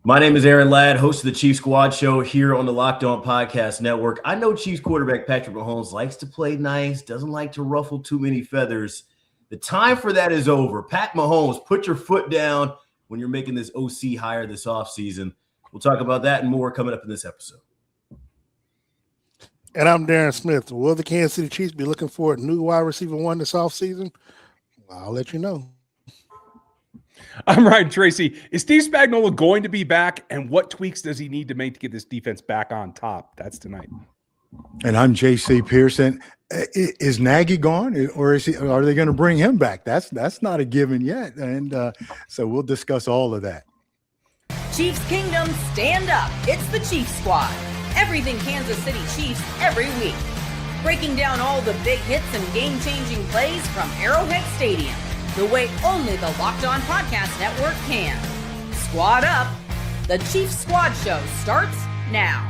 My name is Aaron Ladd, host of the Chiefs Squad Show here on the Locked On Podcast Network. I know Chiefs quarterback Patrick Mahomes likes to play nice, doesn't like to ruffle too many feathers. The time for that is over. Pat Mahomes, put your foot down when you're making this OC hire this offseason. We'll talk about that and more coming up in this episode. And I'm Darren Smith. Will the Kansas City Chiefs be looking for a new wide receiver one this offseason? Well, I'll let you know. I'm Ryan Tracy. Is Steve Spagnuolo going to be back, and what tweaks does he need to make to get this defense back on top? That's tonight. And I'm JC Pearson. Is Nagy gone, or are they going to bring him back? That's not a given yet, and so we'll discuss all of that. Chiefs Kingdom, stand up. It's the Chiefs Squad. Everything Kansas City Chiefs every week. Breaking down all the big hits and game-changing plays from Arrowhead Stadium, the way only the Locked On Podcast Network can. Squad up. The Chiefs Squad Show starts now.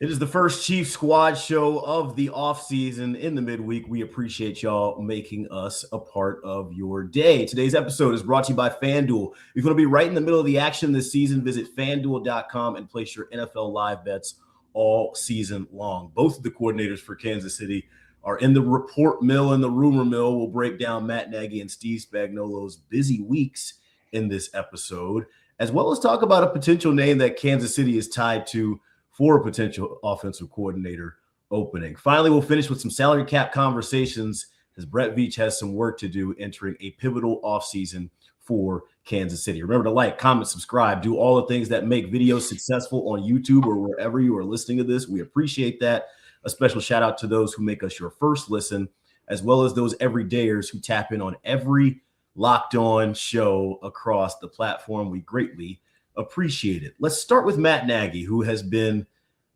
It is the first Chiefs Squad Show of the offseason in the midweek. We appreciate y'all making us a part of your day. Today's episode is brought to you by FanDuel. You're going to be right in the middle of the action this season. Visit FanDuel.com and place your NFL live bets all season long. Both of the coordinators for Kansas City are in the report mill and the rumor mill. We'll break down Matt Nagy and Steve Spagnuolo's busy weeks in this episode, as well as talk about a potential name that Kansas City is tied to for a potential offensive coordinator opening. Finally, we'll finish with some salary cap conversations as Brett Veach has some work to do entering a pivotal offseason for Kansas City. Remember to like, comment, subscribe, do all the things that make videos successful on YouTube or wherever you are listening to this. We appreciate that. A special shout out to those who make us your first listen, as well as those everydayers who tap in on every Locked On show across the platform. We greatly appreciate it. Let's start with Matt Nagy, who has been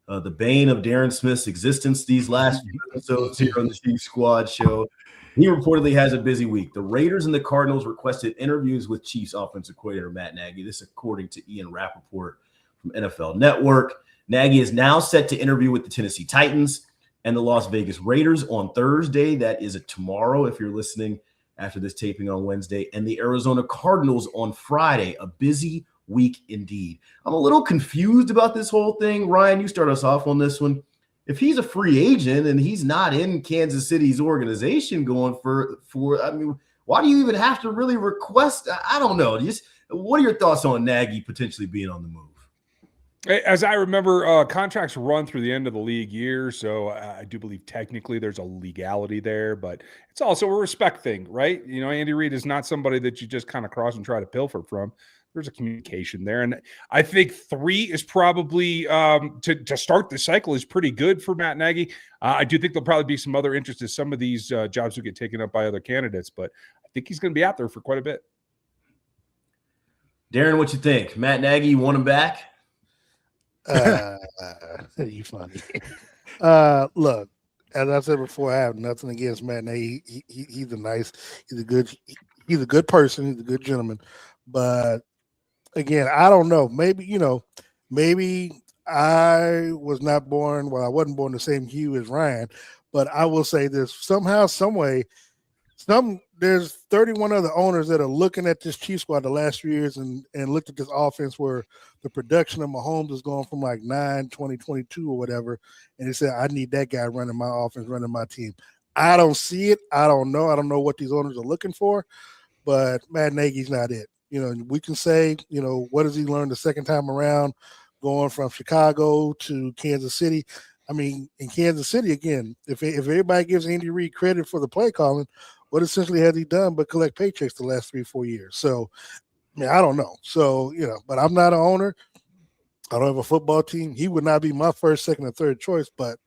the bane of Darren Smith's existence these last few episodes here on the Chiefs Squad Show. He reportedly has a busy week. The Raiders and the Cardinals requested interviews with Chiefs offensive coordinator Matt Nagy. This according to Ian Rappaport from NFL Network. Nagy is now set to interview with the Tennessee Titans and the Las Vegas Raiders on Thursday. That is tomorrow if you're listening after this taping on Wednesday. And the Arizona Cardinals on Friday. A busy week indeed. I'm a little confused about this whole thing. Ryan, you start us off on this one. If he's a free agent and he's not in Kansas City's organization going for I mean, why do you even have to really request? I don't know. Just what are your thoughts on Nagy potentially being on the move? As I remember, contracts run through the end of the league year, so I do believe technically there's a legality there, but it's also a respect thing, right? You know, Andy Reid is not somebody that you just kind of cross and try to pilfer from. There's a communication there, and I think 3 is probably to start the cycle is pretty good for Matt Nagy. I do think there'll probably be some other interest in some of these jobs will get taken up by other candidates, but I think he's going to be out there for quite a bit. Darren, what you think? Matt Nagy, you want him back? You funny. Look, as I said before, I have nothing against Matt Nagy. He's a good person. He's a good gentleman. But again, I don't know. Maybe I was not born. Well, I wasn't born the same hue as Ryan. But I will say this: somehow, some way, there's 31 other owners that are looking at this Chiefs squad the last 3 years and looked at this offense where the production of Mahomes is going from like 9, 20, 22 or whatever. And they said, I need that guy running my offense, running my team. I don't see it. I don't know. I don't know what these owners are looking for, but Matt Nagy's not it. You know, we can say, you know, what does he learn the second time around going from Chicago to Kansas City? I mean, in Kansas City, again, if everybody gives Andy Reid credit for the play calling, what essentially has he done but collect paychecks the last 3-4 years? So, I mean, I don't know. So, you know, but I'm not an owner. I don't have a football team. He would not be my first, second, or third choice, but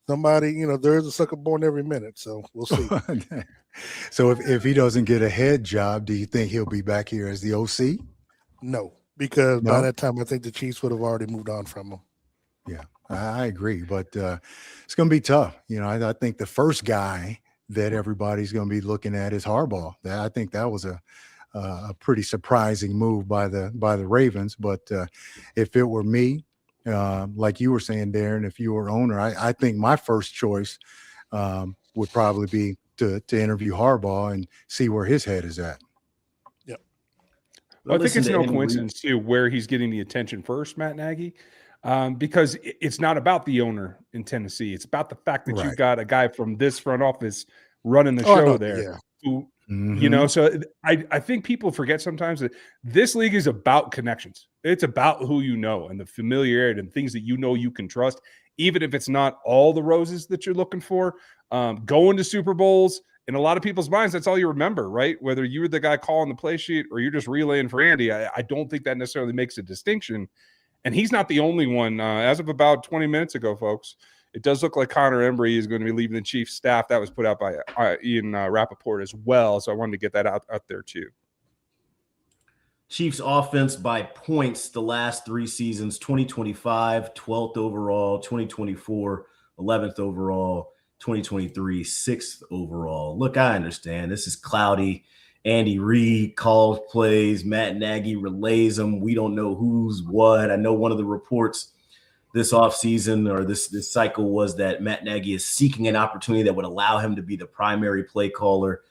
somebody, you know, there is a sucker born every minute. So we'll see. So if he doesn't get a head job, do you think he'll be back here as the OC? No, because by that time, I think the Chiefs would have already moved on from him. Yeah, I agree. But it's going to be tough. You know, I think the first guy that everybody's going to be looking at is Harbaugh. I think that was a pretty surprising move by the Ravens. But if it were me, like you were saying, Darren, if you were owner, I think my first choice would probably be to interview Harbaugh and see where his head is at. Yep. Well, I think it's no coincidence, too, where he's getting the attention first, Matt Nagy, because it's not about the owner in Tennessee. It's about the fact that you've got a guy from this front office running the show there. Who, you know, so I think people forget sometimes that this league is about connections. It's about who you know and the familiarity and things that you know you can trust, even if it's not all the roses that you're looking for. Going to Super Bowls, in a lot of people's minds, that's all you remember, right? Whether you're the guy calling the play sheet or you're just relaying for Andy, I don't think that necessarily makes a distinction. And he's not the only one. As of about 20 minutes ago, folks, it does look like Connor Embry is going to be leaving the Chiefs staff. That was put out by Ian Rappaport as well. So I wanted to get that out there too. Chiefs offense by points the last 3 seasons: 2025, 12th overall; 2024, 11th overall; 2023, 6th overall. Look, I understand this is cloudy. Andy Reid calls plays, Matt Nagy relays them. We don't know who's what. I know one of the reports this offseason or this cycle was that Matt Nagy is seeking an opportunity that would allow him to be the primary play caller.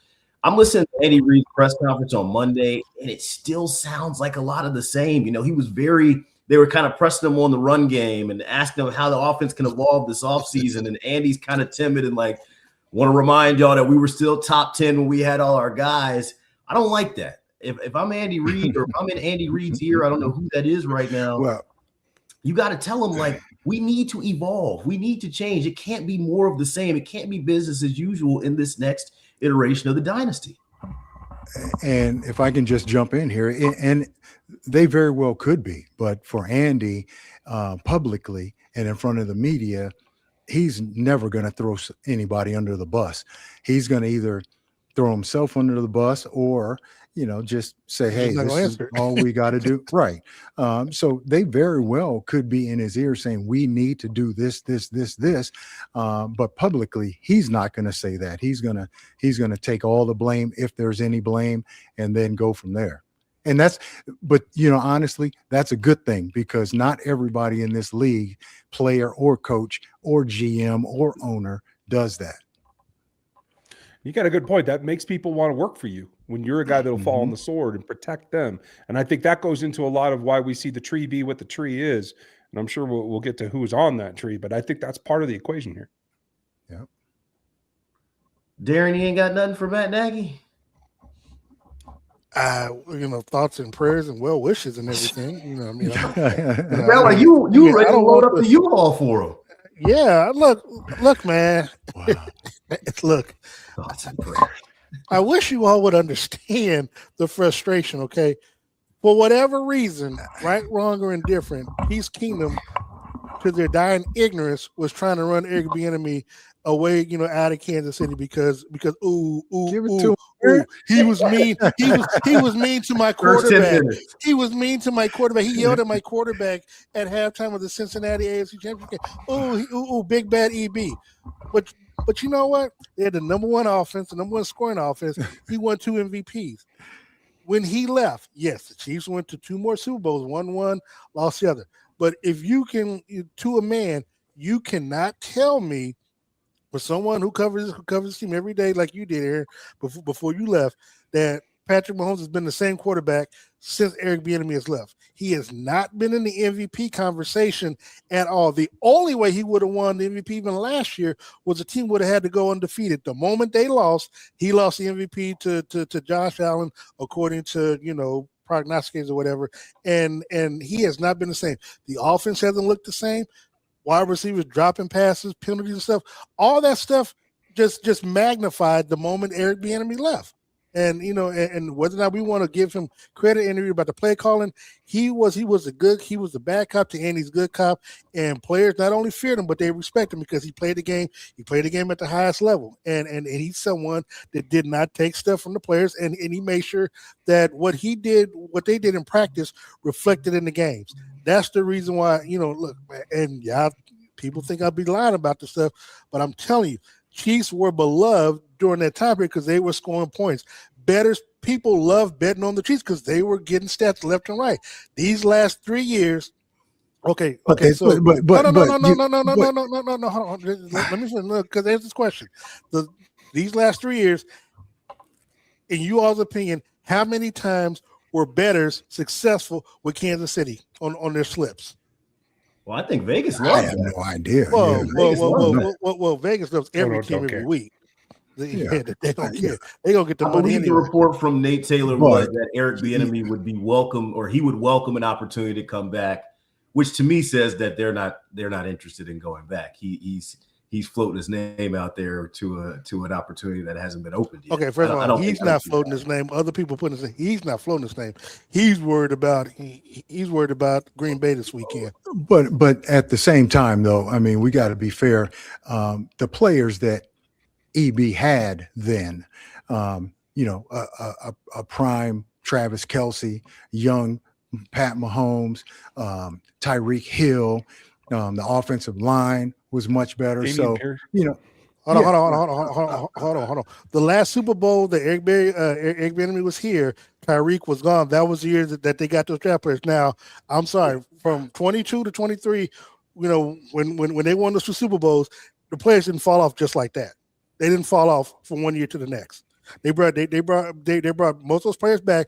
I'm listening to Andy Reid's press conference on Monday, and it still sounds like a lot of the same. You know, they were kind of pressing him on the run game and asking him how the offense can evolve this offseason. And Andy's kind of timid and like, want to remind y'all that we were still top 10 when we had all our guys. I don't like that. If I'm Andy Reid or if I'm in Andy Reid's ear, I don't know who that is right now. Well, you got to tell him, like, we need to evolve. We need to change. It can't be more of the same. It can't be business as usual in this next iteration of the dynasty. And if I can just jump in here, and they very well could be, but for Andy, publicly and in front of the media, he's never going to throw anybody under the bus. He's going to either throw himself under the bus or, you know, just say, hey, this is all we got to do. Right. So they very well could be in his ear saying, we need to do this. But publicly, he's not going to say that. He's going to take all the blame, if there's any blame, and then go from there. But you know, honestly, that's a good thing, because not everybody in this league, player or coach or GM or owner, does that. You got a good point. That makes people want to work for you when you're a guy that'll fall on the sword and protect them. And I think that goes into a lot of why we see the tree be what the tree is. And I'm sure we'll get to who's on that tree, but I think that's part of the equation here. Yeah. Darren, you ain't got nothing for Matt Nagy? You know, thoughts and prayers and well wishes and everything. You know, I mean, like you ready to load up the U-Haul for him? Yeah, look, man. Wow. Look, thoughts and prayers. I wish you all would understand the frustration. Okay, for whatever reason, right, wrong, or indifferent, Peace Kingdom, to their dying ignorance, was trying to run Eric Bieniemy away, you know, out of Kansas City because he was mean. He was mean to my quarterback. He was mean to my quarterback. He yelled at my quarterback at halftime of the Cincinnati AFC Championship game. Big bad EB. But you know what? They had the number one offense, the number one scoring offense. He won 2 MVPs. When he left, yes, the Chiefs went to 2 more Super Bowls, won one, lost the other. But if you can, to a man, you cannot tell me, for someone who covers the team every day like you did, Aaron, before you left, that Patrick Mahomes has been the same quarterback since Eric Bieniemy has left. He has not been in the MVP conversation at all. The only way he would have won the MVP even last year was the team would have had to go undefeated. The moment they lost, he lost the MVP to Josh Allen, according to, you know, prognosticators or whatever. And he has not been the same. The offense hasn't looked the same. Wide receivers dropping passes, penalties and stuff. All that stuff just magnified the moment Eric Bieniemy left. And, you know, and whether or not we want to give him credit about the play calling, he was the bad cop to Andy's good cop. And players not only feared him, but they respect him because he played the game. He played the game at the highest level. And he's someone that did not take stuff from the players. And he made sure that what they did in practice reflected in the games. That's the reason why, you know, look, and people think I'll be lying about this stuff, but I'm telling you, Chiefs were beloved during that time period because they were scoring points. People love betting on the Chiefs because they were getting stats left and right. These last 3 years, okay. So, no. Hold on. Let me look, because there's this question. These last 3 years, in you all's opinion, how many times were bettors successful with Kansas City on their slips? Well, I think Vegas I loves have that. no idea. Well, Vegas loves every don't team every care. week. Yeah. They don't care. They gonna get the I money believe the anyway. report from Nate Taylor was But that Eric Bieniemy would be welcome, or he would welcome an opportunity to come back, which to me says that they're not interested in going back. He's floating his name out there to an opportunity that hasn't been opened yet. Okay, first of all, he's not floating his name. Other people putting his name. He's not floating his name. He's worried about Green Bay this weekend. But at the same time, though, I mean, we got to be fair. The players that EB had then, a prime Travis Kelce, young Pat Mahomes, Tyreek Hill, the offensive line was much better. Damian Pearson. Hold on. The last Super Bowl that Eric Bieniemy was here, Tyreek was gone. That was the year that they got those draft players. Now, I'm sorry, from 22 to 23, when they won those two Super Bowls, the players didn't fall off just like that. They didn't fall off from one year to the next. They brought most of those players back.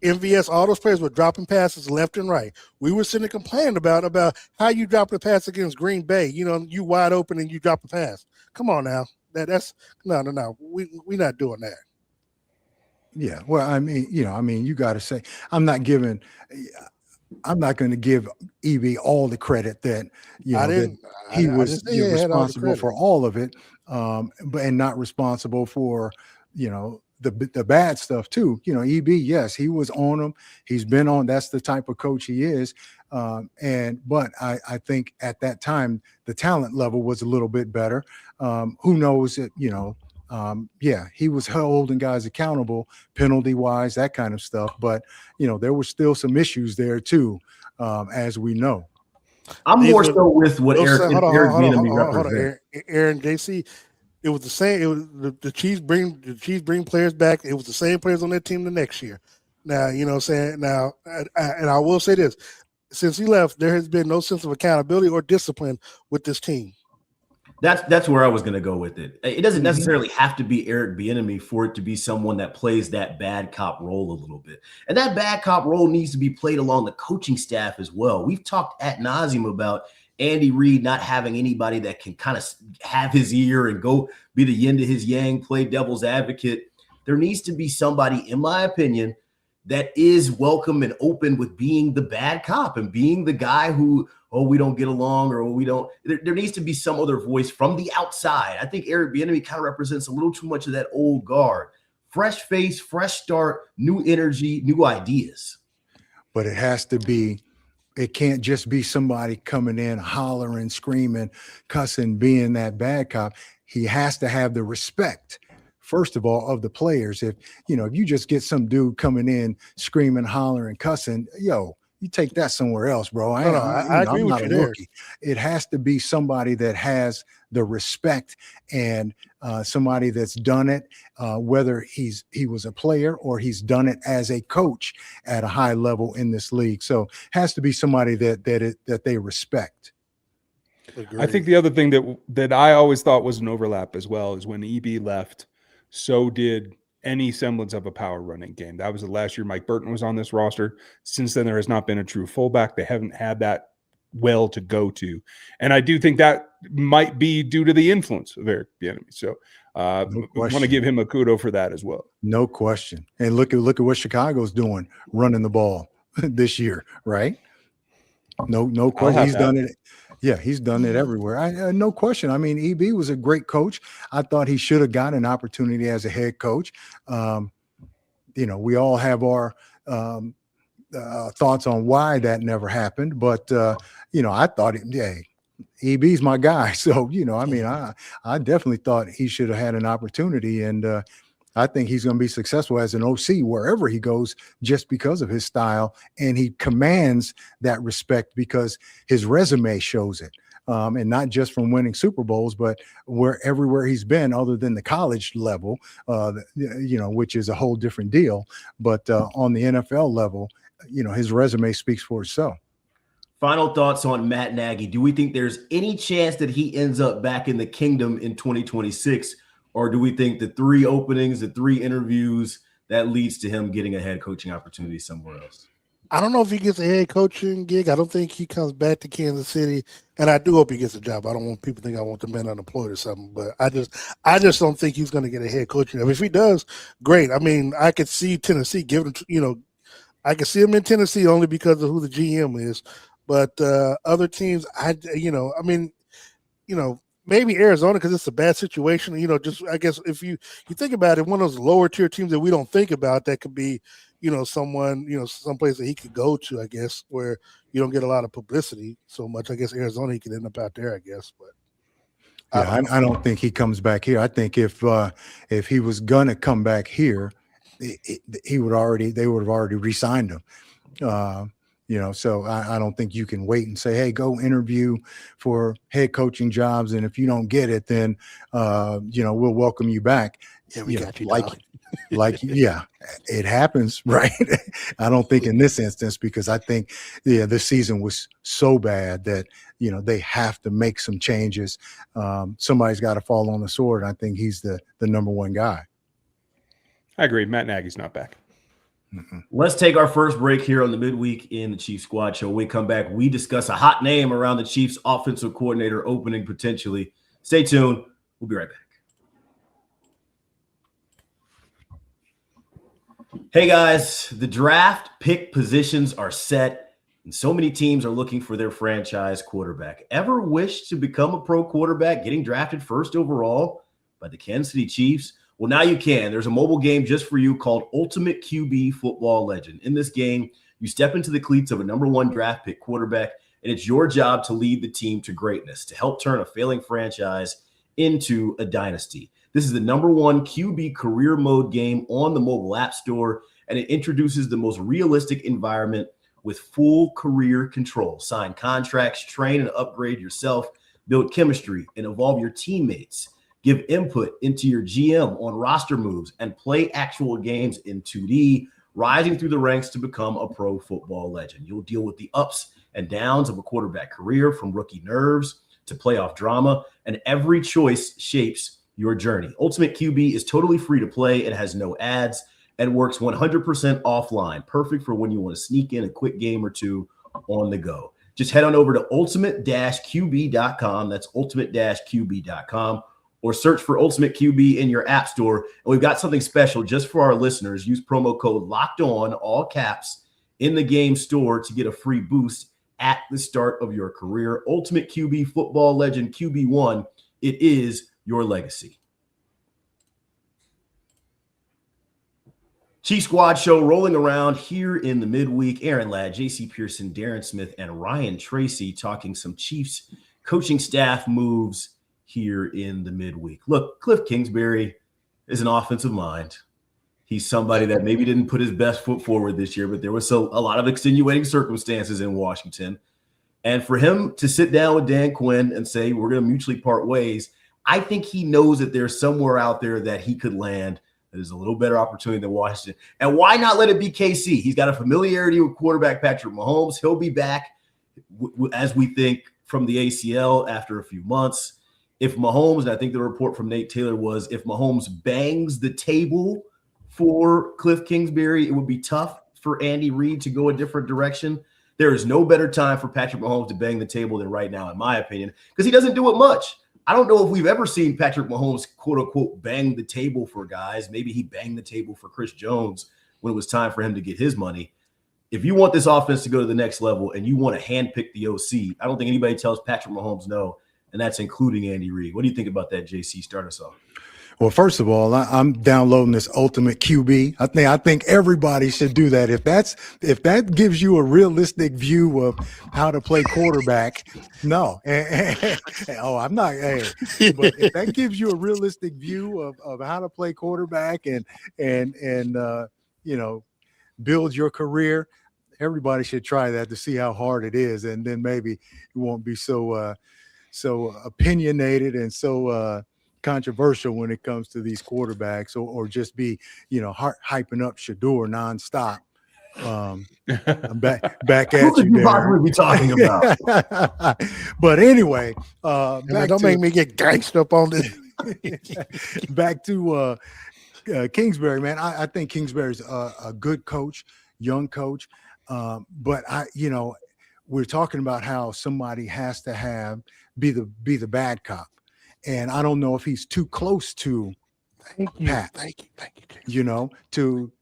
MVS, all those players were dropping passes left and right. We were sitting complaining about how you drop a pass against Green Bay. You wide open and you drop a pass. Come on now. That's no. We're not doing that. Yeah. Well, I mean, you got to say, I'm not going to give EB all the credit that he was responsible for all of it, and not responsible for the bad stuff too. EB, yes, he was on them. He's been on. That's the type of coach he is. But I think at that time the talent level was a little bit better. Who knows that he was holding guys accountable, penalty wise, that kind of stuff. But there were still some issues there too, as we know. I'm more so with what Eric Bieniemy represents. Aaron, JC. It was the same. It was the Chiefs bring players back. It was the same players on their team the next year. Now, you know what I'm saying? Now, and I will say this. Since he left, there has been no sense of accountability or discipline with this team. That's where I was going to go with it. It doesn't necessarily have to be Eric Bieniemy for it to be someone that plays that bad cop role a little bit. And that bad cop role needs to be played along the coaching staff as well. We've talked ad nauseum about Andy Reid not having anybody that can kind of have his ear and go be the yin to his yang, play devil's advocate. There needs to be somebody, in my opinion, that is welcome and open with being the bad cop and being the guy who, we don't get along, or we don't. There needs to be some other voice from the outside. I think Eric Bieniemy kind of represents a little too much of that old guard. Fresh face, fresh start, new energy, new ideas. But it has to be. It can't just be somebody coming in, hollering, screaming, cussing, being that bad cop. He has to have the respect, first of all, of the players. If you just get some dude coming in, screaming, hollering, cussing, you take that somewhere else, bro. I agree with you there. It has to be somebody that has the respect and somebody that's done it, whether he was a player or he's done it as a coach at a high level in this league. So has to be somebody that they respect. I think the other thing that I always thought was an overlap as well is when EB left, so did any semblance of a power running game. That was the last year Mike Burton was on this roster. Since then, there has not been a true fullback. They haven't had that well to go to. And I do think that might be due to the influence of Eric Bieniemy. So I want to give him a kudo for that as well. No question. And look at what Chicago's doing, running the ball this year, right? No question. He's done it. Yeah, he's done it everywhere. No question. I mean, EB was a great coach. I thought he should have gotten an opportunity as a head coach. We all have our thoughts on why that never happened. But, I thought, EB's my guy. So, I definitely thought he should have had an opportunity. And I think he's going to be successful as an OC wherever he goes just because of his style. And he commands that respect because his resume shows it. And not just from winning Super Bowls, but everywhere he's been other than the college level, which is a whole different deal. But on the NFL level, his resume speaks for itself. Final thoughts on Matt Nagy. Do we think there's any chance that he ends up back in the kingdom in 2026? Or do we think the 3 openings, the 3 interviews that leads to him getting a head coaching opportunity somewhere else? I don't know if he gets a head coaching gig. I don't think he comes back to Kansas City, and I do hope he gets a job. I don't want people to think I want the man unemployed or something, but I just don't think he's going to get a head coaching job. If he does, great. I mean, I could see Tennessee giving him, I could see him in Tennessee only because of who the GM is, but other teams, maybe Arizona because it's a bad situation. Just I guess if you think about it, one of those lower tier teams that we don't think about that could be, someone, someplace that he could go to, I guess, where you don't get a lot of publicity so much. I guess Arizona, he could end up out there, I guess. But I don't think he comes back here. I think if he was gonna come back here, they would have already re-signed him. So I don't think you can wait and say, hey, go interview for head coaching jobs, and if you don't get it, then we'll welcome you back. Yeah, we got you. Yeah, it happens, right? I don't think in this instance, because I think this season was so bad that they have to make some changes. Somebody's got to fall on the sword. I think he's the number one guy. I agree. Matt Nagy's not back. Mm-hmm. Let's take our first break here on the midweek in the Chiefs Squad Show. When we come back, we discuss a hot name around the Chiefs offensive coordinator opening potentially. Stay tuned. We'll be right back. Hey guys, the draft pick positions are set, and so many teams are looking for their franchise quarterback. Ever wish to become a pro quarterback, getting drafted first overall by the Kansas City Chiefs? Well, now you can. There's a mobile game just for you called Ultimate QB Football Legend. In this game, you step into the cleats of a number one draft pick quarterback, and it's your job to lead the team to greatness, to help turn a failing franchise into a dynasty. This is the number one QB career mode game on the mobile app store, and it introduces the most realistic environment with full career control. Sign contracts, train and upgrade yourself, build chemistry, and evolve your teammates. Give input into your GM on roster moves and play actual games in 2D, rising through the ranks to become a pro football legend. You'll deal with the ups and downs of a quarterback career, from rookie nerves to playoff drama, and every choice shapes your journey. Ultimate QB is totally free to play. It has no ads and works 100% offline. Perfect for when you want to sneak in a quick game or two on the go. Just head on over to ultimate-qb.com. That's ultimate-qb.com. Or search for Ultimate QB in your app store. And we've got something special just for our listeners. Use promo code LOCKEDON, all caps, in the game store to get a free boost at the start of your career. Ultimate QB Football Legend QB1. It is your legacy. Chief Squad Show rolling around here in the midweek. Aaron Ladd, JC Pearson, Darren Smith, and Ryan Tracy talking some Chiefs coaching staff moves here in the midweek. Look, Kliff Kingsbury is an offensive mind. He's somebody that maybe didn't put his best foot forward this year, but there was a lot of extenuating circumstances in Washington. And for him to sit down with Dan Quinn and say, we're going to mutually part ways, I think he knows that there's somewhere out there that he could land that is a little better opportunity than Washington. And why not let it be KC? He's got a familiarity with quarterback Patrick Mahomes. He'll be back, as we think, from the ACL after a few months. If Mahomes, and I think the report from Nate Taylor was, if Mahomes bangs the table for Kliff Kingsbury, it would be tough for Andy Reid to go a different direction. There is no better time for Patrick Mahomes to bang the table than right now, in my opinion, because he doesn't do it much. I don't know if we've ever seen Patrick Mahomes, quote unquote, bang the table for guys. Maybe he banged the table for Chris Jones when it was time for him to get his money. If you want this offense to go to the next level and you want to handpick the OC, I don't think anybody tells Patrick Mahomes no, and that's including Andy Reid. What do you think about that, JC? Start us off. Well, first of all, I'm downloading this Ultimate QB. I think everybody should do that. If that gives you a realistic view of how to play quarterback, no. I'm not. But if that gives you a realistic view of how to play quarterback and build your career, everybody should try that to see how hard it is, and then maybe you won't be so opinionated and so controversial when it comes to these quarterbacks, or just be hyping up Shador nonstop. I'm back at you. Who possibly be talking about? But anyway, don't make me get gangsta up on this. back to Kingsbury, man, I think Kingsbury's a good coach, young coach. But we're talking about how somebody has to be the bad cop. And I don't know if he's too close to Pat. Thank you.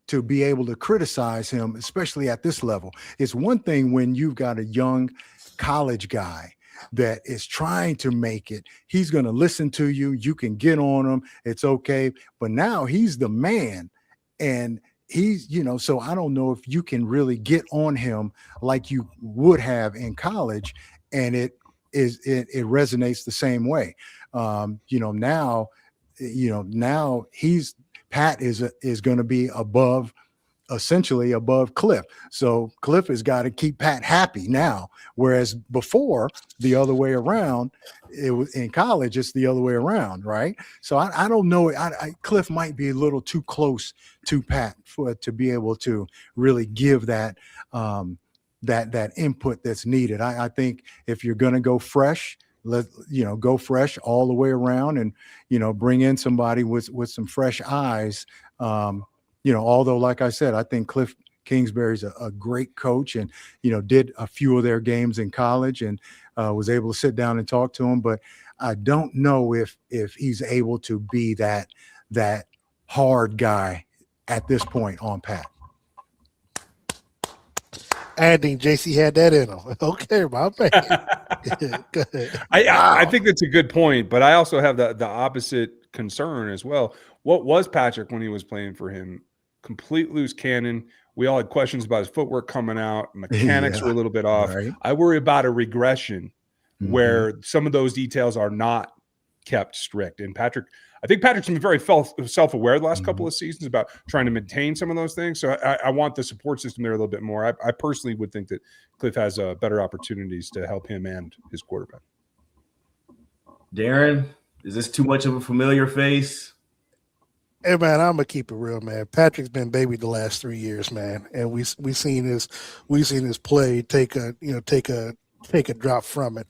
To be able to criticize him, especially at this level. It's one thing when you've got a young college guy that is trying to make it. He's going to listen to you. You can get on him. It's okay. But now he's the man. And he's, so I don't know if you can really get on him like you would have in college. And it resonates the same way. Now Pat is going to be essentially above Kliff. So Kliff has got to keep Pat happy now. Whereas before, the other way around, it was in college, it's the other way around, right? So I don't know. Kliff might be a little too close to Pat to be able to really give that input that's needed. I think if you're going to go fresh, go fresh all the way around and, bring in somebody with some fresh eyes. Although, like I said, I think Kliff Kingsbury's a great coach and, did a few of their games in college and was able to sit down and talk to him. But I don't know if he's able to be that hard guy at this point on Pat. I think JC had that in him. Okay, my man. Go ahead. I think that's a good point, but I also have the opposite concern as well. What was Patrick when he was playing for him? Complete loose cannon. We all had questions about his footwork coming out. Mechanics were a little bit off. Right. I worry about a regression where some of those details are not kept strict. And I think Patrick's been very self-aware the last couple of seasons about trying to maintain some of those things. So I want the support system there a little bit more. I personally would think that Kliff has better opportunities to help him and his quarterback. Darren, is this too much of a familiar face? Hey man, I'm gonna keep it real, man. Patrick's been babied the last 3 years, man, and we seen his play take a drop from it.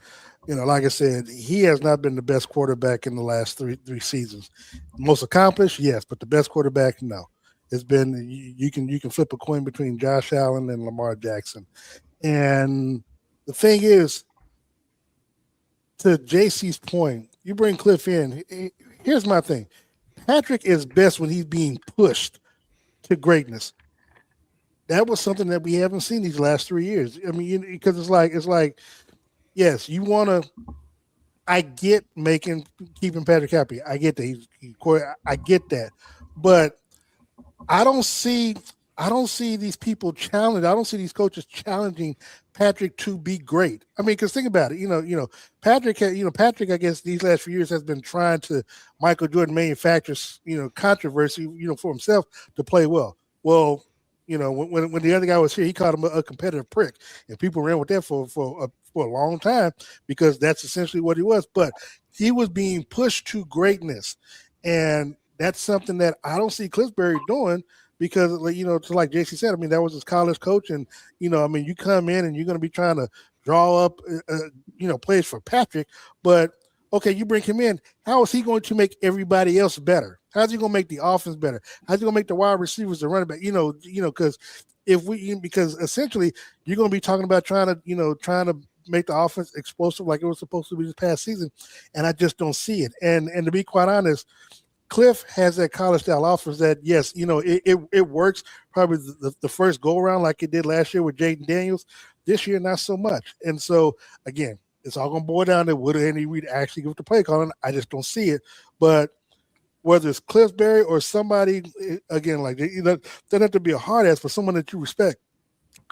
Like I said, he has not been the best quarterback in the last three seasons. Most accomplished, yes, but the best quarterback, no. It's been you can flip a coin between Josh Allen and Lamar Jackson, and the thing is, to JC's point, you bring Kliff in. Here's my thing. Patrick is best when he's being pushed to greatness. That was something that we haven't seen these last 3 years. I mean, because it's like, yes, you want to. I get keeping Patrick happy. I get that. I get that, but I don't see these people challenge. I don't see these coaches challenging Patrick to be great. I mean, because think about it. Patrick, I guess these last few years has been trying to Michael Jordan manufacture, controversy, for himself to play well. Well, when the other guy was here, he called him a competitive prick, and people ran with that for a long time because that's essentially what he was. But he was being pushed to greatness, and that's something that I don't see Kingsbury doing. Because, like JC said, I mean, that was his college coach. And, you come in and you're going to be trying to draw up, plays for Patrick. But, okay, you bring him in. How is he going to make everybody else better? How's he going to make the offense better? How's he going to make the wide receivers, the running back? Because essentially you're going to be talking about trying to make the offense explosive like it was supposed to be this past season. And I just don't see it. And to be quite honest, Kliff has that college style offense that, yes, it works probably the first go around like it did last year with Jaden Daniels. This year, not so much. And so, again, it's all going to boil down to would Andy Reid actually give the play calling. I just don't see it. But whether it's Kingsbury or somebody, again, like doesn't have to be a hard ass, but someone that you respect.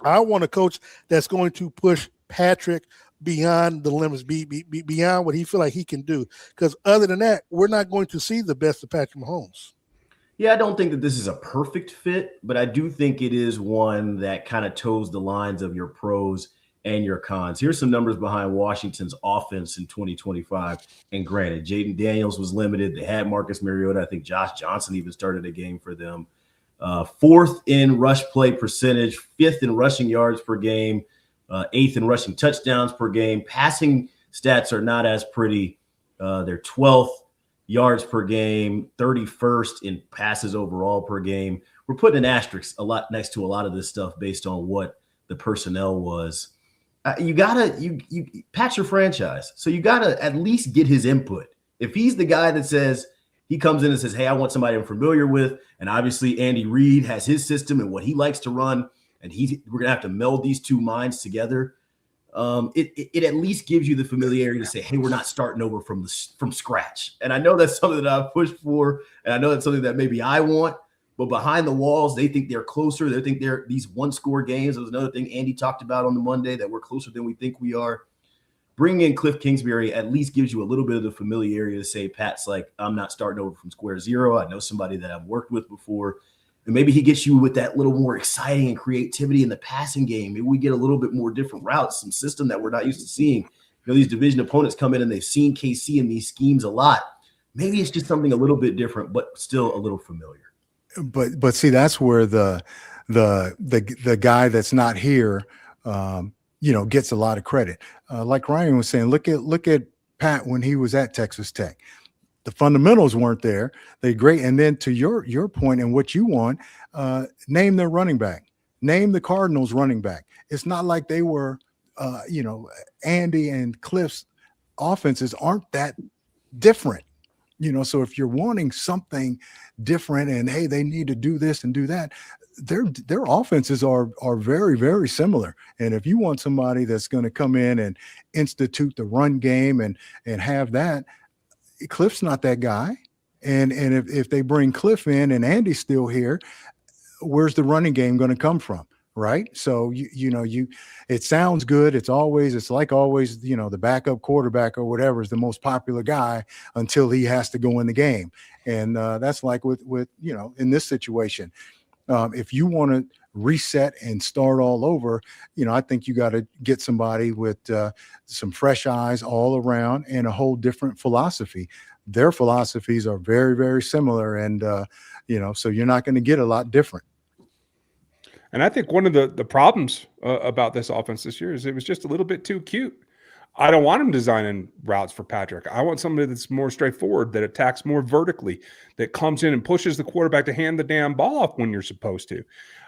I want a coach that's going to push Patrick beyond the limits, beyond what he feel like he can do. Because other than that, we're not going to see the best of Patrick Mahomes. Yeah, I don't think that this is a perfect fit, but I do think it is one that kind of toes the lines of your pros and your cons. Here's some numbers behind Washington's offense in 2025. And granted, Jaden Daniels was limited. They had Marcus Mariota. I think Josh Johnson even started a game for them. Fourth in rush play percentage, fifth in rushing yards per game, eighth in rushing touchdowns per game. Passing stats are not as pretty. They're 12th yards per game, 31st in passes overall per game. We're putting an asterisk a lot next to a lot of this stuff based on what the personnel was. You patch your franchise. So you gotta at least get his input. If he's the guy that says he comes in and says, hey, I want somebody I'm familiar with, and obviously Andy Reid has his system and what he likes to run, and we're gonna have to meld these two minds together. It at least gives you the familiarity to say, hey, we're not starting over from scratch. And I know that's something that I've pushed for, and I know that's something that maybe I want. But behind the walls, they think they're closer. They think they're these one-score games. That was another thing Andy talked about on the Monday, that we're closer than we think we are. Bringing in Kliff Kingsbury at least gives you a little bit of the familiarity to say, Pat's like, I'm not starting over from square zero. I know somebody that I've worked with before. And maybe he gets you with that little more exciting and creativity in the passing game. Maybe we get a little bit more different routes, some system that we're not used to seeing. You know, these division opponents come in and they've seen KC in these schemes a lot. Maybe it's just something a little bit different, but still a little familiar. But see, that's where the guy that's not here, gets a lot of credit. Like Ryan was saying, look at Pat when he was at Texas Tech. The fundamentals weren't there. They're great. And then to your point and what you want, name their running back. Name the Cardinals running back. It's not like they were, Andy and Kliff's offenses aren't that different. So if you're wanting something different and, hey, they need to do this and do that, their offenses are very, very similar. And if you want somebody that's going to come in and institute the run game and have that, Kliff's not that guy. And if they bring Kliff in and Andy's still here, where's the running game going to come from? Right. So, it sounds good. It's like always, the backup quarterback or whatever is the most popular guy until he has to go in the game. And that's like with in this situation, if you want to reset and start all over, I think you got to get somebody with some fresh eyes all around and a whole different philosophy. Their philosophies are very, very similar. And, so you're not going to get a lot different. And I think one of the problems about this offense this year is it was just a little bit too cute. I don't want him designing routes for Patrick. I want somebody that's more straightforward, that attacks more vertically, that comes in and pushes the quarterback to hand the damn ball off when you're supposed to.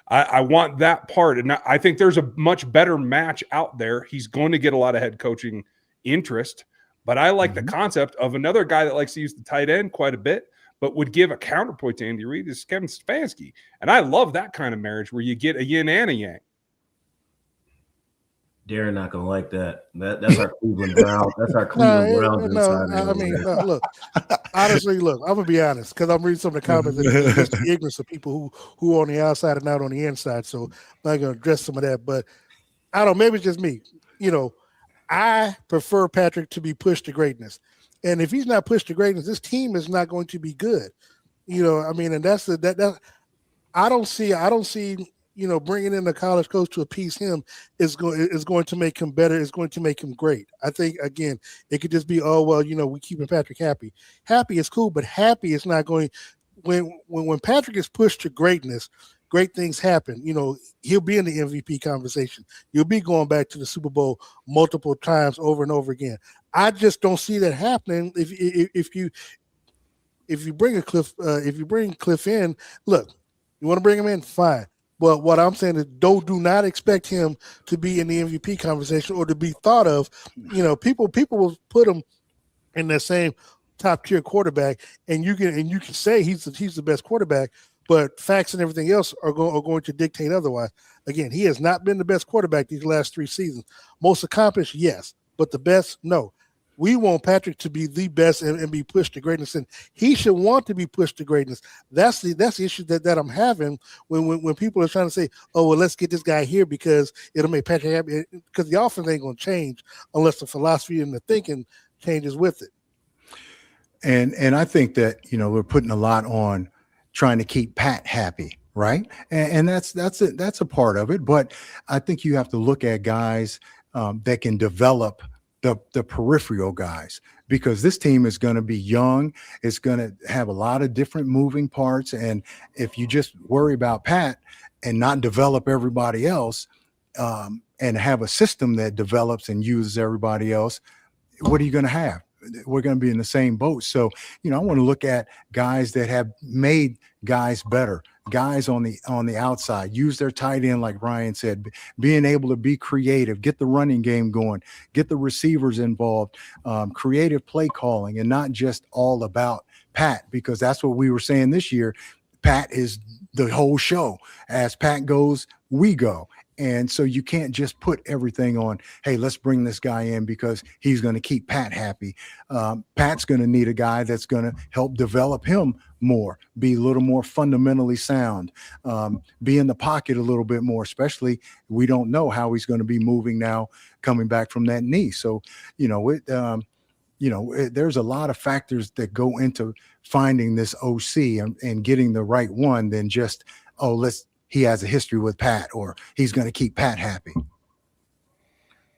I want that part. And I think there's a much better match out there. He's going to get a lot of head coaching interest, but I like the concept of another guy that likes to use the tight end quite a bit, but would give a counterpoint to Andy Reid is Kevin Stefanski. And I love that kind of marriage where you get a yin and a yang. Darren not gonna like that. That's our Cleveland Browns. That's our Cleveland Browns insider. I mean, look, honestly, I'm gonna be honest because I'm reading some of the comments and just the ignorance of people who are on the outside and not on the inside. So I'm not gonna address some of that. But I don't know, maybe it's just me. I prefer Patrick to be pushed to greatness. And if he's not pushed to greatness, this team is not going to be good. And that's that I don't see, bringing in a college coach to appease him is going to make him better. It's going to make him great. I think, again, it could just be, we keeping Patrick happy. Happy is cool, but happy is not going – when Patrick is pushed to greatness, great things happen. He'll be in the MVP conversation. You'll be going back to the Super Bowl multiple times over and over again. I just don't see that happening if you bring Kliff in. Look, you want to bring him in, fine. But what I'm saying is, do not expect him to be in the MVP conversation or to be thought of. People will put him in that same top tier quarterback, and you can say he's the best quarterback, but facts and everything else are going to dictate otherwise. Again, he has not been the best quarterback these last 3 seasons. Most accomplished, yes, but the best, no. We want Patrick to be the best and be pushed to greatness, and he should want to be pushed to greatness. That's the issue that I'm having when people are trying to say, oh, well, let's get this guy here because it'll make Patrick happy, because the offense ain't going to change unless the philosophy and the thinking changes with it. And I think that, we're putting a lot on trying to keep Pat happy, right? And that's a part of it. But I think you have to look at guys that can develop the peripheral guys, because this team is going to be young. It's going to have a lot of different moving parts. And if you just worry about Pat and not develop everybody else and have a system that develops and uses everybody else, what are you going to have? we're going to be in the same boat. So, I want to look at guys that have made guys better, guys on the outside, use their tight end, like Ryan said, being able to be creative, get the running game going, get the receivers involved, creative play calling, and not just all about Pat, because that's what we were saying this year. Pat is the whole show. As Pat goes, we go. And so you can't just put everything on, hey, let's bring this guy in because he's going to keep Pat happy. Pat's going to need a guy that's going to help develop him more, be a little more fundamentally sound, be in the pocket a little bit more, especially we don't know how he's going to be moving now coming back from that knee. So, there's a lot of factors that go into finding this OC and getting the right one than just, he has a history with Pat, or he's going to keep Pat happy.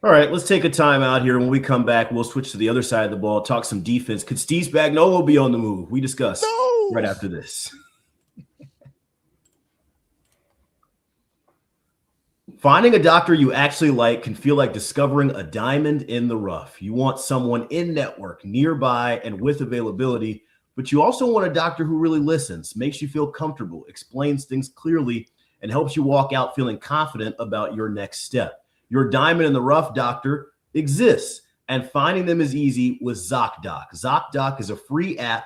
All right, let's take a time out here. When we come back, we'll switch to the other side of the ball, talk some defense. Could Steve Spagnuolo be on the move? We discuss right after this. Finding a doctor you actually like can feel like discovering a diamond in the rough. You want someone in network, nearby, and with availability, but you also want a doctor who really listens, makes you feel comfortable, explains things clearly, and helps you walk out feeling confident about your next step. Your diamond in the rough doctor exists, and finding them is easy with Zocdoc. Zocdoc is a free app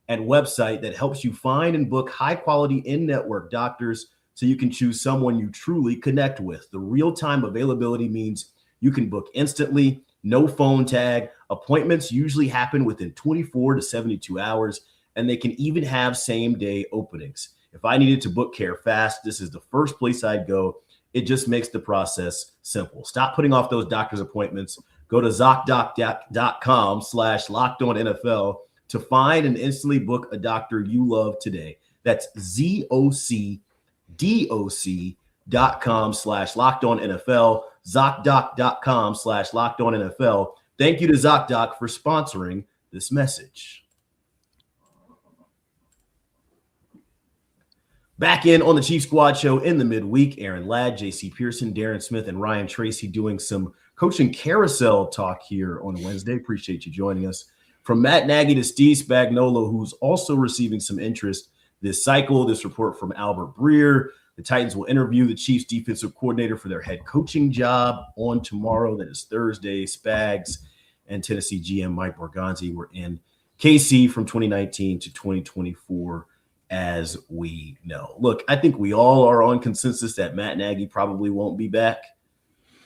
and website that helps you find and book high-quality in-network doctors so you can choose someone you truly connect with. The real-time availability means you can book instantly, no phone tag. Appointments usually happen within 24 to 72 hours, and they can even have same-day openings. If I needed to book care fast, this is the first place I'd go. It just makes the process simple. Stop putting off those doctor's appointments. Go to Zocdoc.com/LockedOnNFL to find and instantly book a doctor you love today. That's ZocDoc.com/LockedOnNFL, Zocdoc.com/LockedOnNFL. Thank you to Zocdoc for sponsoring this message. Back in on the Chief Squad show in the midweek, Aaron Ladd, JC Pearson, Darren Smith, and Ryan Tracy doing some coaching carousel talk here on Wednesday. Appreciate you joining us. From Matt Nagy to Steve Spagnuolo, who's also receiving some interest this cycle. This report from Albert Breer. The Titans will interview the Chiefs defensive coordinator for their head coaching job on tomorrow. That is Thursday. Spags and Tennessee GM Mike Borgonzi were in KC from 2019 to 2024. As we know. Look, I think we all are on consensus that Matt Nagy probably won't be back.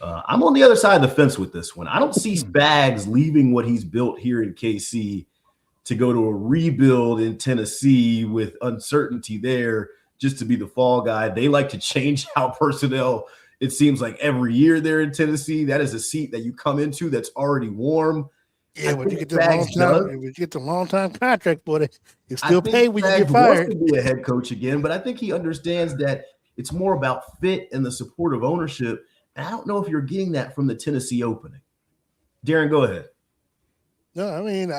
I'm on the other side of the fence with this one. I don't see Spags leaving what he's built here in KC to go to a rebuild in Tennessee with uncertainty there just to be the fall guy. They like to change out personnel, it seems like, every year there in Tennessee. That is a seat that you come into that's already warm. Yeah, when you get the long-time contract, boy, you still pay when you get fired. Wants to be a head coach again, but I think he understands that it's more about fit and the support of ownership. And I don't know if you're getting that from the Tennessee opening. Darren, go ahead. No, I mean,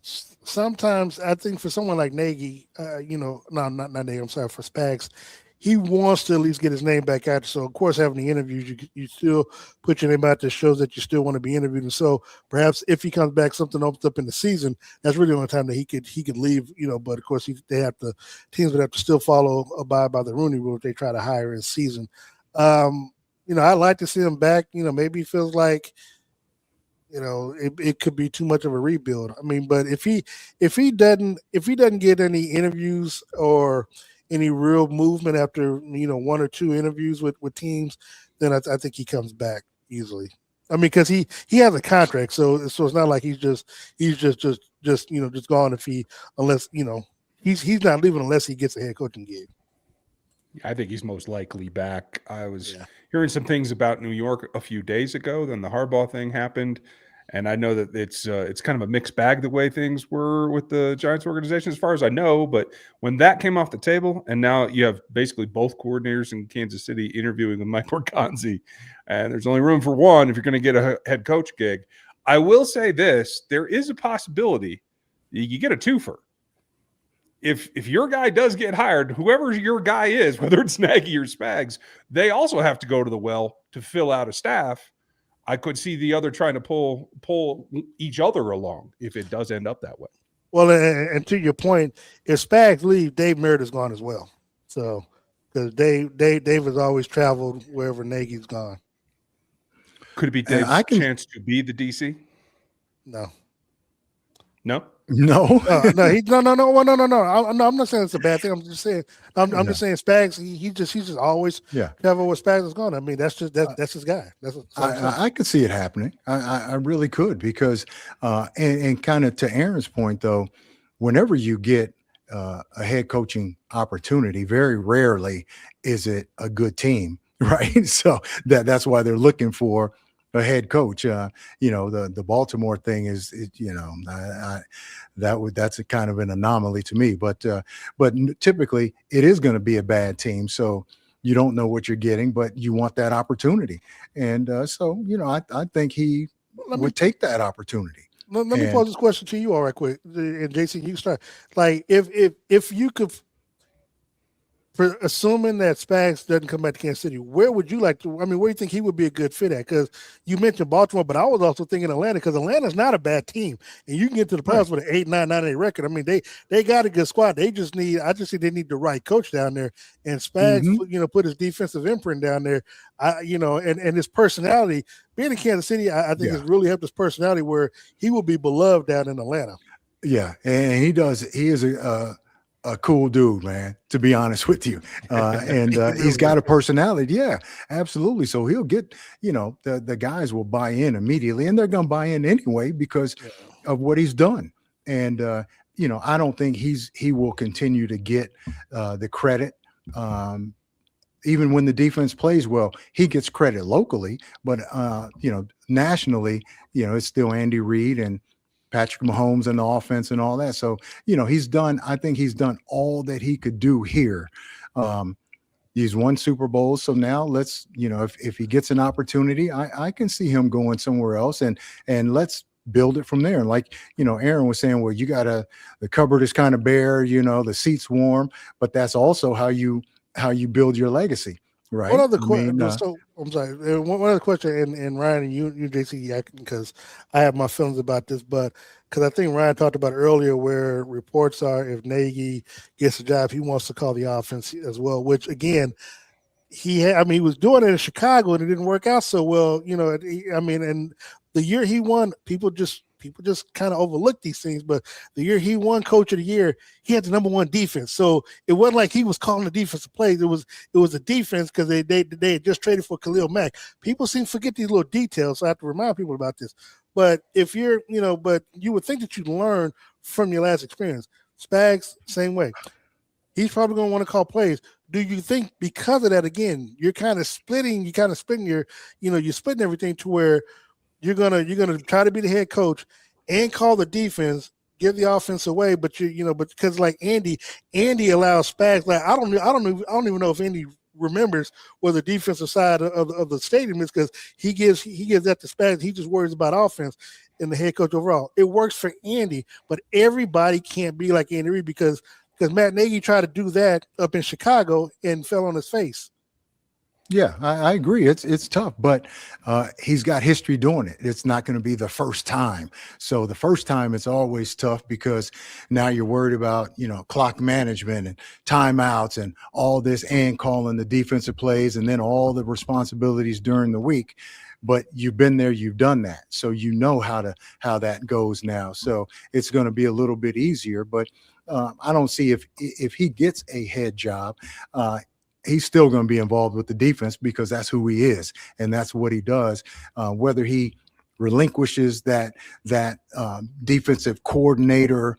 sometimes I think for someone like Nagy, not Nagy, I'm sorry, for Spags, he wants to at least get his name back out. So, of course, having the interviews, you still put your name out there, shows that you still want to be interviewed. And so perhaps if he comes back, something opens up in the season, that's really the only time that he could leave, but of course teams would have to still abide by the Rooney Rule if they try to hire in season. I'd like to see him back. Maybe he feels like, it could be too much of a rebuild. I mean, but if he doesn't get any interviews or any real movement after one or two interviews with teams, then I think he comes back easily. I mean, because he has a contract, so it's not like he's just gone unless he's not leaving unless he gets a head coaching gig. I think he's most likely back. I was hearing some things about New York a few days ago. Then the Harbaugh thing happened. And I know that it's kind of a mixed bag the way things were with the Giants organization, as far as I know. But when that came off the table, and now you have basically both coordinators in Kansas City interviewing with Mike Borgonzi, and there's only room for one if you're going to get a head coach gig. I will say this: there is a possibility you get a twofer. If your guy does get hired, whoever your guy is, whether it's Nagy or Spags, they also have to go to the well to fill out a staff. I could see the other trying to pull each other along if it does end up that way. Well, and to your point, if Spags leave, Dave Merritt is gone as well. So, because Dave has always traveled wherever Nagy's gone. Could it be Dave's chance to be the DC? No. No. No. I'm not saying it's a bad thing. I'm just saying. I'm just saying Spags. He just always travel where Spags is going. I mean, that's his guy. I could see it happening. I really could, because and kind of to Aaron's point though, whenever you get a head coaching opportunity, very rarely is it a good team, right? So that's why they're looking for a head coach. The Baltimore thing is, that's a kind of an anomaly to me. But typically it is going to be a bad team, so you don't know what you're getting, but you want that opportunity, and I think he would take that opportunity. Let me pose this question to you all right quick, and Jason, you start. Like, if you could, for assuming that Spags doesn't come back to Kansas City, where would you like to? I mean, where do you think he would be a good fit at? Because you mentioned Baltimore, but I was also thinking Atlanta, because Atlanta's not a bad team, and you can get to the playoffs with an 8-9, 9-8 record. I mean, they got a good squad. I just think they need the right coach down there, and Spags, put his defensive imprint down there. And his personality, being in Kansas City, I think has really helped his personality, where he will be beloved down in Atlanta. Yeah, and he does. He is a cool dude, man, to be honest with you. And he's got a personality. Yeah, absolutely. So he'll get, the guys will buy in immediately, and they're going to buy in anyway because of what he's done. And, I don't think he will continue to get the credit. Even when the defense plays well, he gets credit locally, but, nationally, it's still Andy Reid and Patrick Mahomes and the offense and all that. So, I think he's done all that he could do here. He's won Super Bowls. So now let's, if he gets an opportunity, I can see him going somewhere else, and let's build it from there. And like, Aaron was saying, well, the cupboard is kind of bare, the seat's warm, but that's also how you build your legacy. Right. One other question. I'm sorry. One other question, and Ryan and you JC, because I have my feelings about this, but because I think Ryan talked about earlier, where reports are if Nagy gets a job, he wants to call the offense as well. Which again, he was doing it in Chicago and it didn't work out so well. And the year he won, people just kind of overlook these things. But the year he won Coach of the Year, he had the number one defense. So it wasn't like he was calling the defensive plays. It was a defense, because they had just traded for Khalil Mack. People seem to forget these little details, so I have to remind people about this. But if you're, but you would think that you'd learn from your last experience. Spags, same way. He's probably going to want to call plays. Do you think because of that, again, you're splitting you're splitting everything to where you're gonna try to be the head coach and call the defense, give the offense away, but because like Andy allows Spags. Like I don't even know if Andy remembers where the defensive side of the stadium is, because he gives that to Spags. He just worries about offense and the head coach overall. It works for Andy, but everybody can't be like Andy Reid, because Matt Nagy tried to do that up in Chicago and fell on his face. Yeah, I agree. It's tough, but he's got history doing it. It's not going to be the first time. So the first time it's always tough, because now you're worried about, clock management and timeouts and all this, and calling the defensive plays, and then all the responsibilities during the week. But you've been there, you've done that. So you know how that goes now. So it's going to be a little bit easier, but I don't see if he gets a head job, he's still going to be involved with the defense, because that's who he is and that's what he does. Whether he relinquishes that defensive coordinator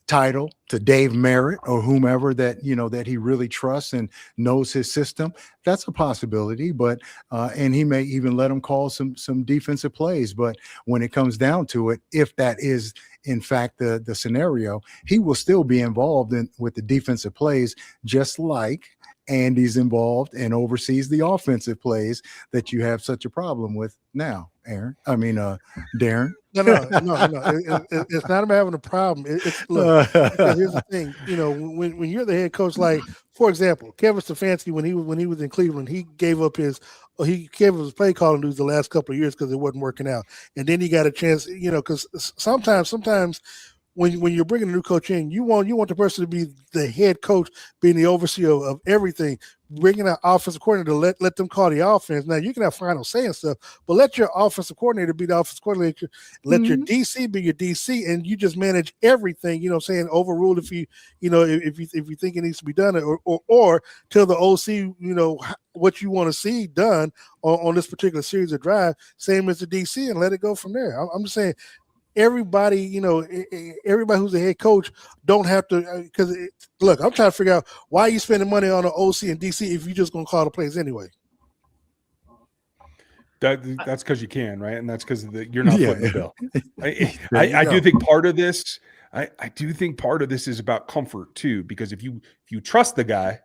title to Dave Merritt or whomever that he really trusts and knows his system, that's a possibility. But and he may even let him call some defensive plays. But when it comes down to it, if that is in fact the scenario, he will still be involved with the defensive plays, just like Andy's involved and oversees the offensive plays that you have such a problem with now, Darren. No. It's not about having a problem. Look, because here's the thing. When you're the head coach, like for example, Kevin Stefanski, when he was in Cleveland, he gave up his play calling duties the last couple of years because it wasn't working out, and then he got a chance. Because sometimes when you're bringing a new coach in, you want the person to be the head coach, being the overseer of everything, bringing an offensive coordinator to let them call the offense. Now, you can have final say and stuff, but let your offensive coordinator be the offensive coordinator. Let your DC be your DC, and you just manage everything, overrule if you think it needs to be done, or tell the OC, what you want to see done on this particular series of drive, same as the DC, and let it go from there. I'm just saying, everybody who's a head coach don't have to, because look, I'm trying to figure out why you spending money on an OC and DC if you're just going to call the plays anyway. That's because you can, right? And that's because you're not footing the bill. I do think part of this, I do think part of this is about comfort too, because if you trust the guy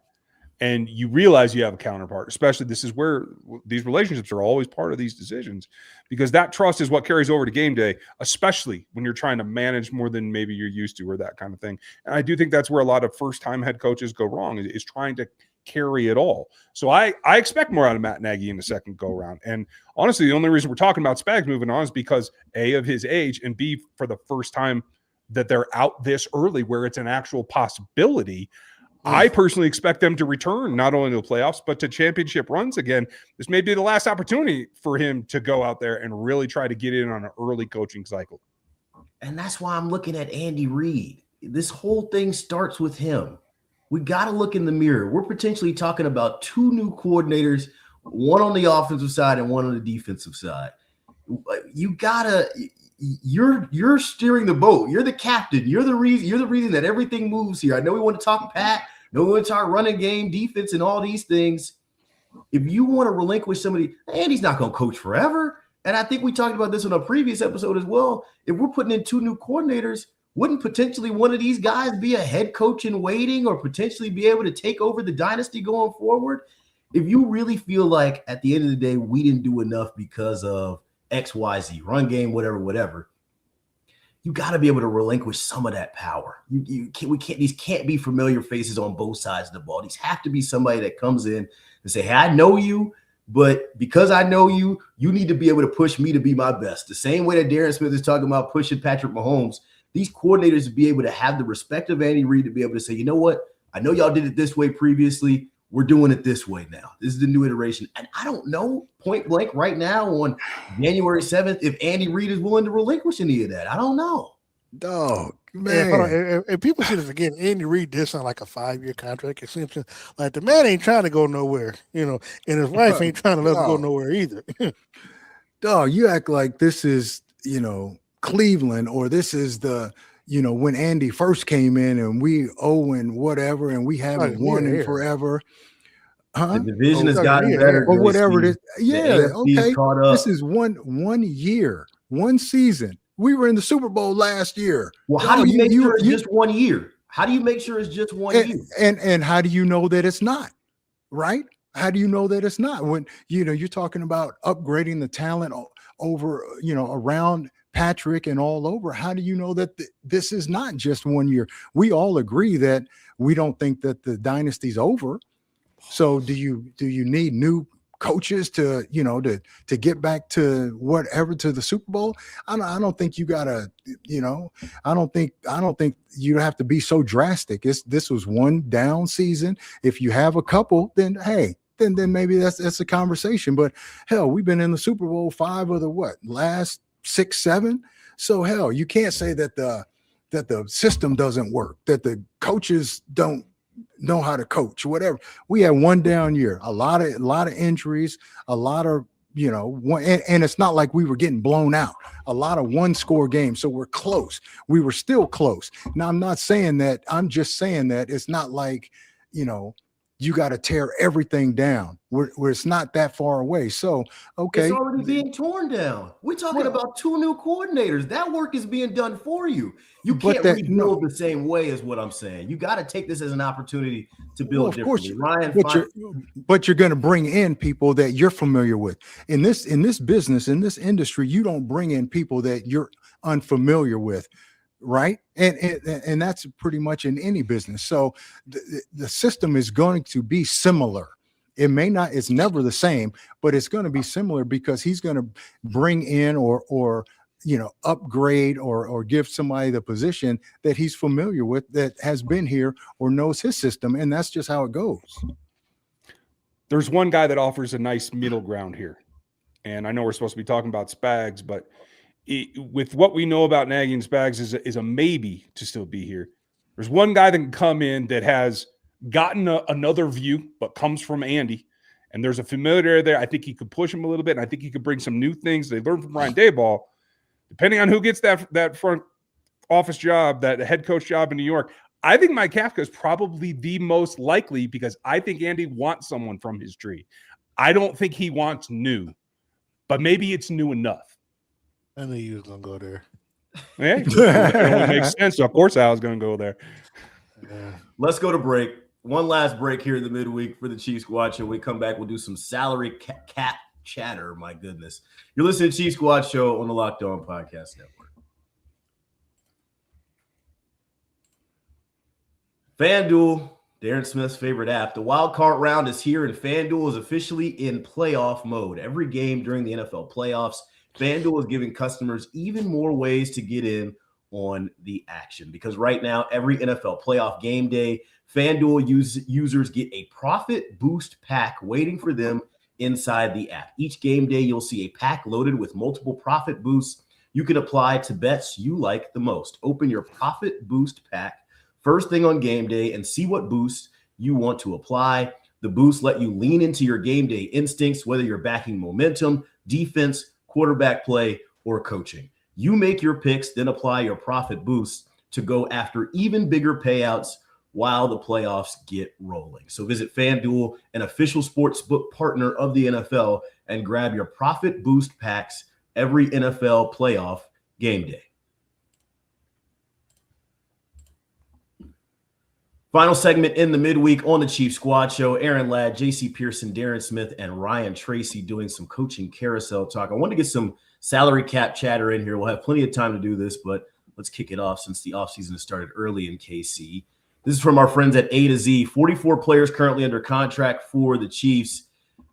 and you realize you have a counterpart, especially this is where these relationships are always part of these decisions, because that trust is what carries over to game day, especially when you're trying to manage more than maybe you're used to or that kind of thing. And I do think that's where a lot of first-time head coaches go wrong, is trying to carry it all. So I expect more out of Matt Nagy in the second go-round. And honestly, the only reason we're talking about Spags moving on is because A, of his age, and B, for the first time that they're out this early where it's an actual possibility. I personally expect them to return not only to the playoffs, but to championship runs again. This may be the last opportunity for him to go out there and really try to get in on an early coaching cycle. And that's why I'm looking at Andy Reid. This whole thing starts with him. We got to look in the mirror. We're potentially talking about two new coordinators, one on the offensive side and one on the defensive side. You're steering the boat. You're the captain. You're the reason that everything moves here. I know we want to talk Pat. No one to our running game, defense, and all these things. If you want to relinquish somebody, Andy's not going to coach forever. And I think we talked about this on a previous episode as well. If we're putting in two new coordinators, wouldn't potentially one of these guys be a head coach in waiting or potentially be able to take over the dynasty going forward? If you really feel like at the end of the day, we didn't do enough because of X, Y, Z, run game, whatever, you got to be able to relinquish some of that power. These can't be familiar faces on both sides of the ball. These have to be somebody that comes in and say, hey, I know you, but because I know you, you need to be able to push me to be my best. The same way that Darren Smith is talking about pushing Patrick Mahomes, these coordinators to be able to have the respect of Andy Reid to be able to say, you know what? I know y'all did it this way previously. We're doing it this way now. This is the new iteration. And I don't know point blank right now on January 7th if Andy Reid is willing to relinquish any of that. I don't know. Dog, man. Yeah, and people should forget Andy Reid did sound like a 5-year contract. It seems like the man ain't trying to go nowhere, and his wife ain't trying to let him go nowhere either. Dog, you act like this is, Cleveland, or this is the when Andy first came in and we and whatever, and we haven't won in forever. The division has gotten better. Or whatever it is. Yeah, okay. This is one year, one season. We were in the Super Bowl last year. Well, how do you make sure it's just 1 year? How do you make sure it's just 1 year? And how do you know that it's not? Right? How do you know that it's not? When you're talking about upgrading the talent over, around Patrick and all over. How do you know that this is not just 1 year? We all agree that we don't think that the dynasty's over. So do you need new coaches to get back to whatever, to the Super Bowl? I don't think you gotta, I don't think you have to be so drastic. This was one down season. If you have a couple, then hey, then maybe that's a conversation. But hell, we've been in the Super Bowl 5 of the last 6, 7. So hell, you can't say that the system doesn't work, that the coaches don't know how to coach, whatever. We had one down year, a lot of injuries, a lot of and it's not like we were getting blown out. A lot of one-score games, so we're close. We were still close. Now I'm not saying that. I'm just saying that it's not like you got to tear everything down where it's not that far away. So, okay. It's already being torn down. We're talking about 2 new coordinators. That work is being done for you. You can't rebuild the same way is what I'm saying. You got to take this as an opportunity to build differently. Ryan, but you're going to bring in people that you're familiar with. In this business, in this industry, you don't bring in people that you're unfamiliar with. Right. And that's pretty much in any business. So the system is going to be similar. It may not, it's never the same, but it's going to be similar because he's going to bring in or upgrade or give somebody the position that he's familiar with, that has been here or knows his system. And that's just how it goes. There's one guy that offers a nice middle ground here. And I know we're supposed to be talking about Spags, but with what we know about Nagy and Spags is a maybe to still be here. There's one guy that can come in that has gotten another view, but comes from Andy, and there's a familiarity there. I think he could push him a little bit, and I think he could bring some new things they learned from Ryan Daboll. Depending on who gets that front office job, that head coach job in New York, I think Mike Kafka is probably the most likely because I think Andy wants someone from his tree. I don't think he wants new, but maybe it's new enough. I knew you was gonna go there. Yeah, it only makes sense. So of course, I was gonna go there. Let's go to break. One last break here in the midweek for the Chiefs Squad Show. When we come back, we'll do some salary cap chatter. My goodness, you're listening to Chiefs Squad Show on the Locked On Podcast Network. FanDuel, Darren Smith's favorite app. The wild card round is here, and FanDuel is officially in playoff mode. Every game during the NFL playoffs, FanDuel is giving customers even more ways to get in on the action because right now, every NFL playoff game day, FanDuel users get a profit boost pack waiting for them inside the app. Each game day, you'll see a pack loaded with multiple profit boosts you can apply to bets you like the most. Open your profit boost pack first thing on game day and see what boosts you want to apply. The boosts let you lean into your game day instincts, whether you're backing momentum, defense, quarterback play, or coaching. You make your picks, then apply your profit boosts to go after even bigger payouts while the playoffs get rolling. So visit FanDuel, an official sportsbook partner of the NFL, and grab your profit boost packs every NFL playoff game day. Final segment in the midweek on the Chiefs Squad Show. Aaron Ladd, JC Pearson, Darren Smith, and Ryan Tracy doing some coaching carousel talk. I want to get some salary cap chatter in here. We'll have plenty of time to do this, but let's kick it off since the offseason has started early in KC. This is from our friends at A to Z. 44 players currently under contract for the Chiefs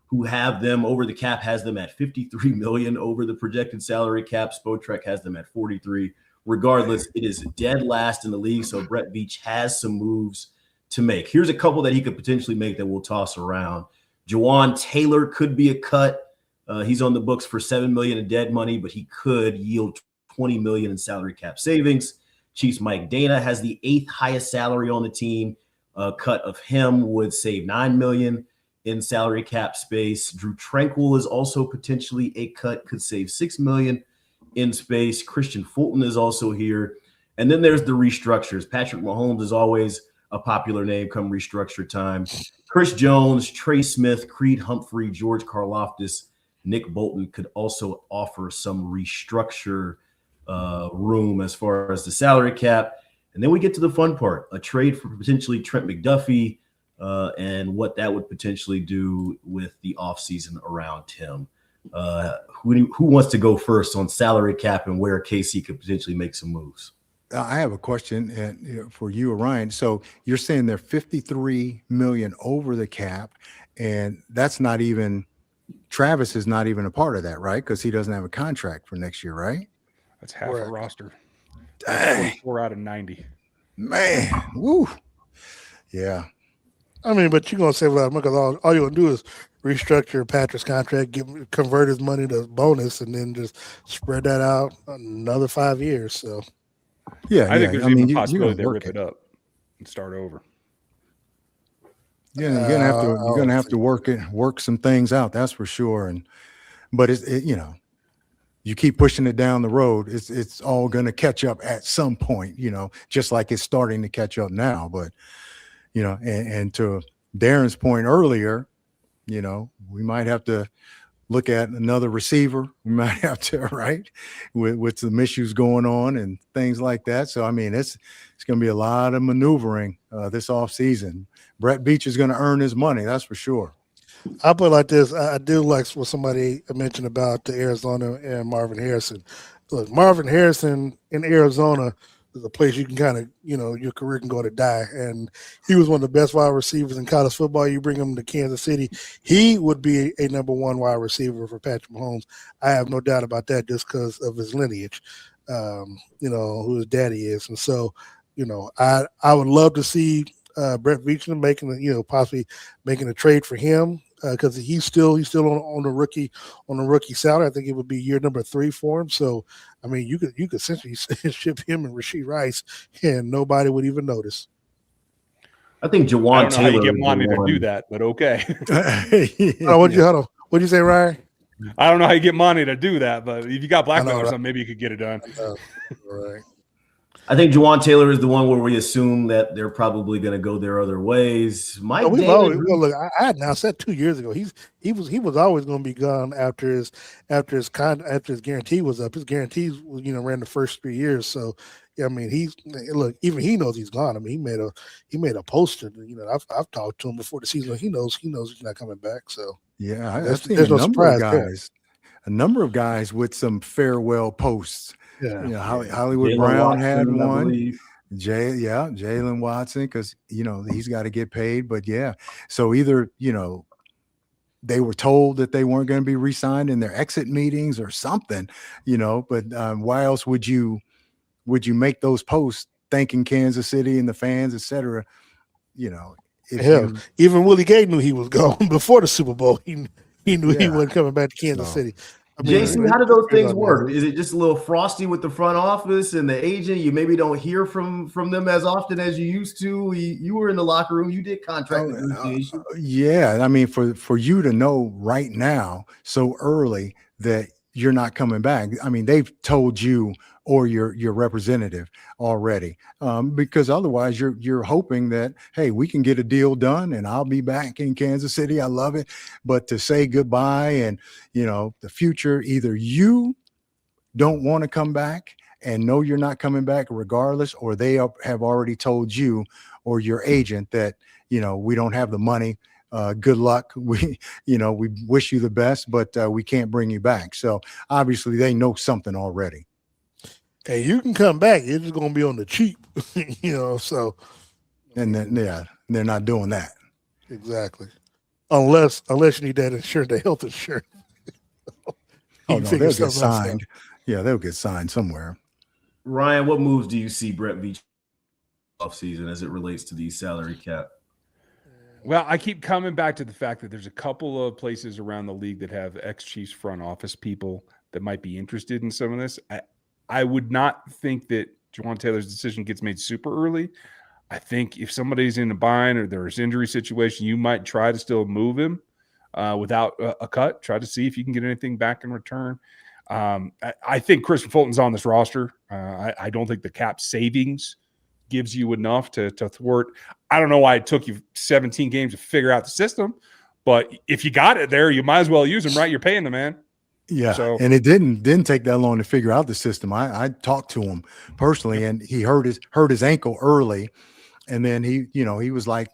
who have them over the cap, has them at $53 million over the projected salary cap. Spotrac has them at $43. Regardless, it is dead last in the league, so Brett Veach has some moves to make. Here's a couple that he could potentially make that we'll toss around. Jawaan Taylor could be a cut. He's on the books for $7 million in dead money, but he could yield $20 million in salary cap savings. Chiefs Mike Dana has the 8th highest salary on the team. A cut of him would save $9 million in salary cap space. Drew Tranquil is also potentially a cut, could save $6 million in space. Christian Fulton is also here. And then there's the restructures. Patrick Mahomes is always a popular name come restructure time. Chris Jones, Trey Smith, Creed Humphrey, George Karlaftis, Nick Bolton could also offer some restructure room as far as the salary cap. And then we get to the fun part, a trade for potentially Trent McDuffie and what that would potentially do with the offseason around him. Who wants to go first on salary cap and where KC could potentially make some moves? I have a question for you, Ryan. So you're saying they're $53 million over the cap, and that's not even Travis is not even a part of that, right? Because he doesn't have a contract for next year, right? That's half a roster. Dang. 4 out of 90. Man, woo. Yeah. I mean, but you're gonna save a lot of money because all you're gonna do is restructure Patrick's contract, convert his money to bonus, and then just spread that out another 5 years. So, yeah, I think there's even a possibility they work rip it up and start over. Yeah, you're gonna have to work some things out. That's for sure. But you keep pushing it down the road. It's all gonna catch up at some point. Just like it's starting to catch up now. But and to Darren's point earlier, we might have to look at another receiver. We might have to, right, with some issues going on and things like that. So, I mean, it's going to be a lot of maneuvering this offseason. Brett Beach is going to earn his money, that's for sure. I'll put it like this. I do like what somebody mentioned about the Arizona and Marvin Harrison. Look, Marvin Harrison in Arizona is a place you can kind of, your career can go to die. And he was one of the best wide receivers in college football. You bring him to Kansas City, he would be a number one wide receiver for Patrick Mahomes. I have no doubt about that just because of his lineage, who his daddy is. And so, I would love to see Brett Veachman possibly making a trade for him because he's still on the rookie salary. I think it would be year number 3 for him. So, I mean, you could essentially ship him and Rashee Rice, and nobody would even notice. I think Jawaan Taylor. How you get money to do that, but okay. What'd you say, Ryan? I don't know how you get money to do that, but if you got Blackmail or something, maybe you could get it done. Right. I think Jawaan Taylor is the one where we assume that they're probably going to go their other ways. Mike, look, I announced that 2 years ago. He was always going to be gone after his guarantee was up. His guarantees, ran the first 3 years. So, I mean, even he knows he's gone. I mean, he made a poster. I've talked to him before the season. He knows he's not coming back. So yeah, I've seen a number of guys with some farewell posts. Yeah, Hollywood Brown had one. Jalen Watson, because he's got to get paid. But yeah, so either they were told that they weren't going to be re-signed in their exit meetings or something, But why else would you make those posts thanking Kansas City and the fans, etc.? Even Willie Gay knew he was gone before the Super Bowl. He knew he wasn't coming back to Kansas City. Jason, how do those things work? Is it just a little frosty with the front office and the agent? You maybe don't hear from them as often as you used to. You were in the locker room. You did contract negotiations. Yeah, I mean, for you to know right now so early that you're not coming back. I mean, they've told you or your representative already, because otherwise you're hoping that, hey, we can get a deal done and I'll be back in Kansas City. I love it. But to say goodbye and, the future, either you don't want to come back and know you're not coming back regardless, or they have already told you or your agent that, we don't have the money. Good luck. We wish you the best, but we can't bring you back. So obviously they know something already. Hey, you can come back. It's just going to be on the cheap, so. And then, they're not doing that. Exactly. Unless you need that insurance, the health insurance. They'll get signed. Yeah, they'll get signed somewhere. Ryan, what moves do you see Brett Veach offseason as it relates to the salary cap? Well, I keep coming back to the fact that there's a couple of places around the league that have ex-Chiefs front office people that might be interested in some of this. I would not think that Jawaan Taylor's decision gets made super early. I think if somebody's in a bind or there's injury situation, you might try to still move him without a cut. Try to see if you can get anything back in return. I think Chris Fulton's on this roster. I don't think the cap savings gives you enough to thwart. I don't know why it took you 17 games to figure out the system, but if you got it there, you might as well use him, right? You're paying the man. Yeah, so, and it didn't take that long to figure out the system. I talked to him personally, and he hurt his ankle early, and then he was like,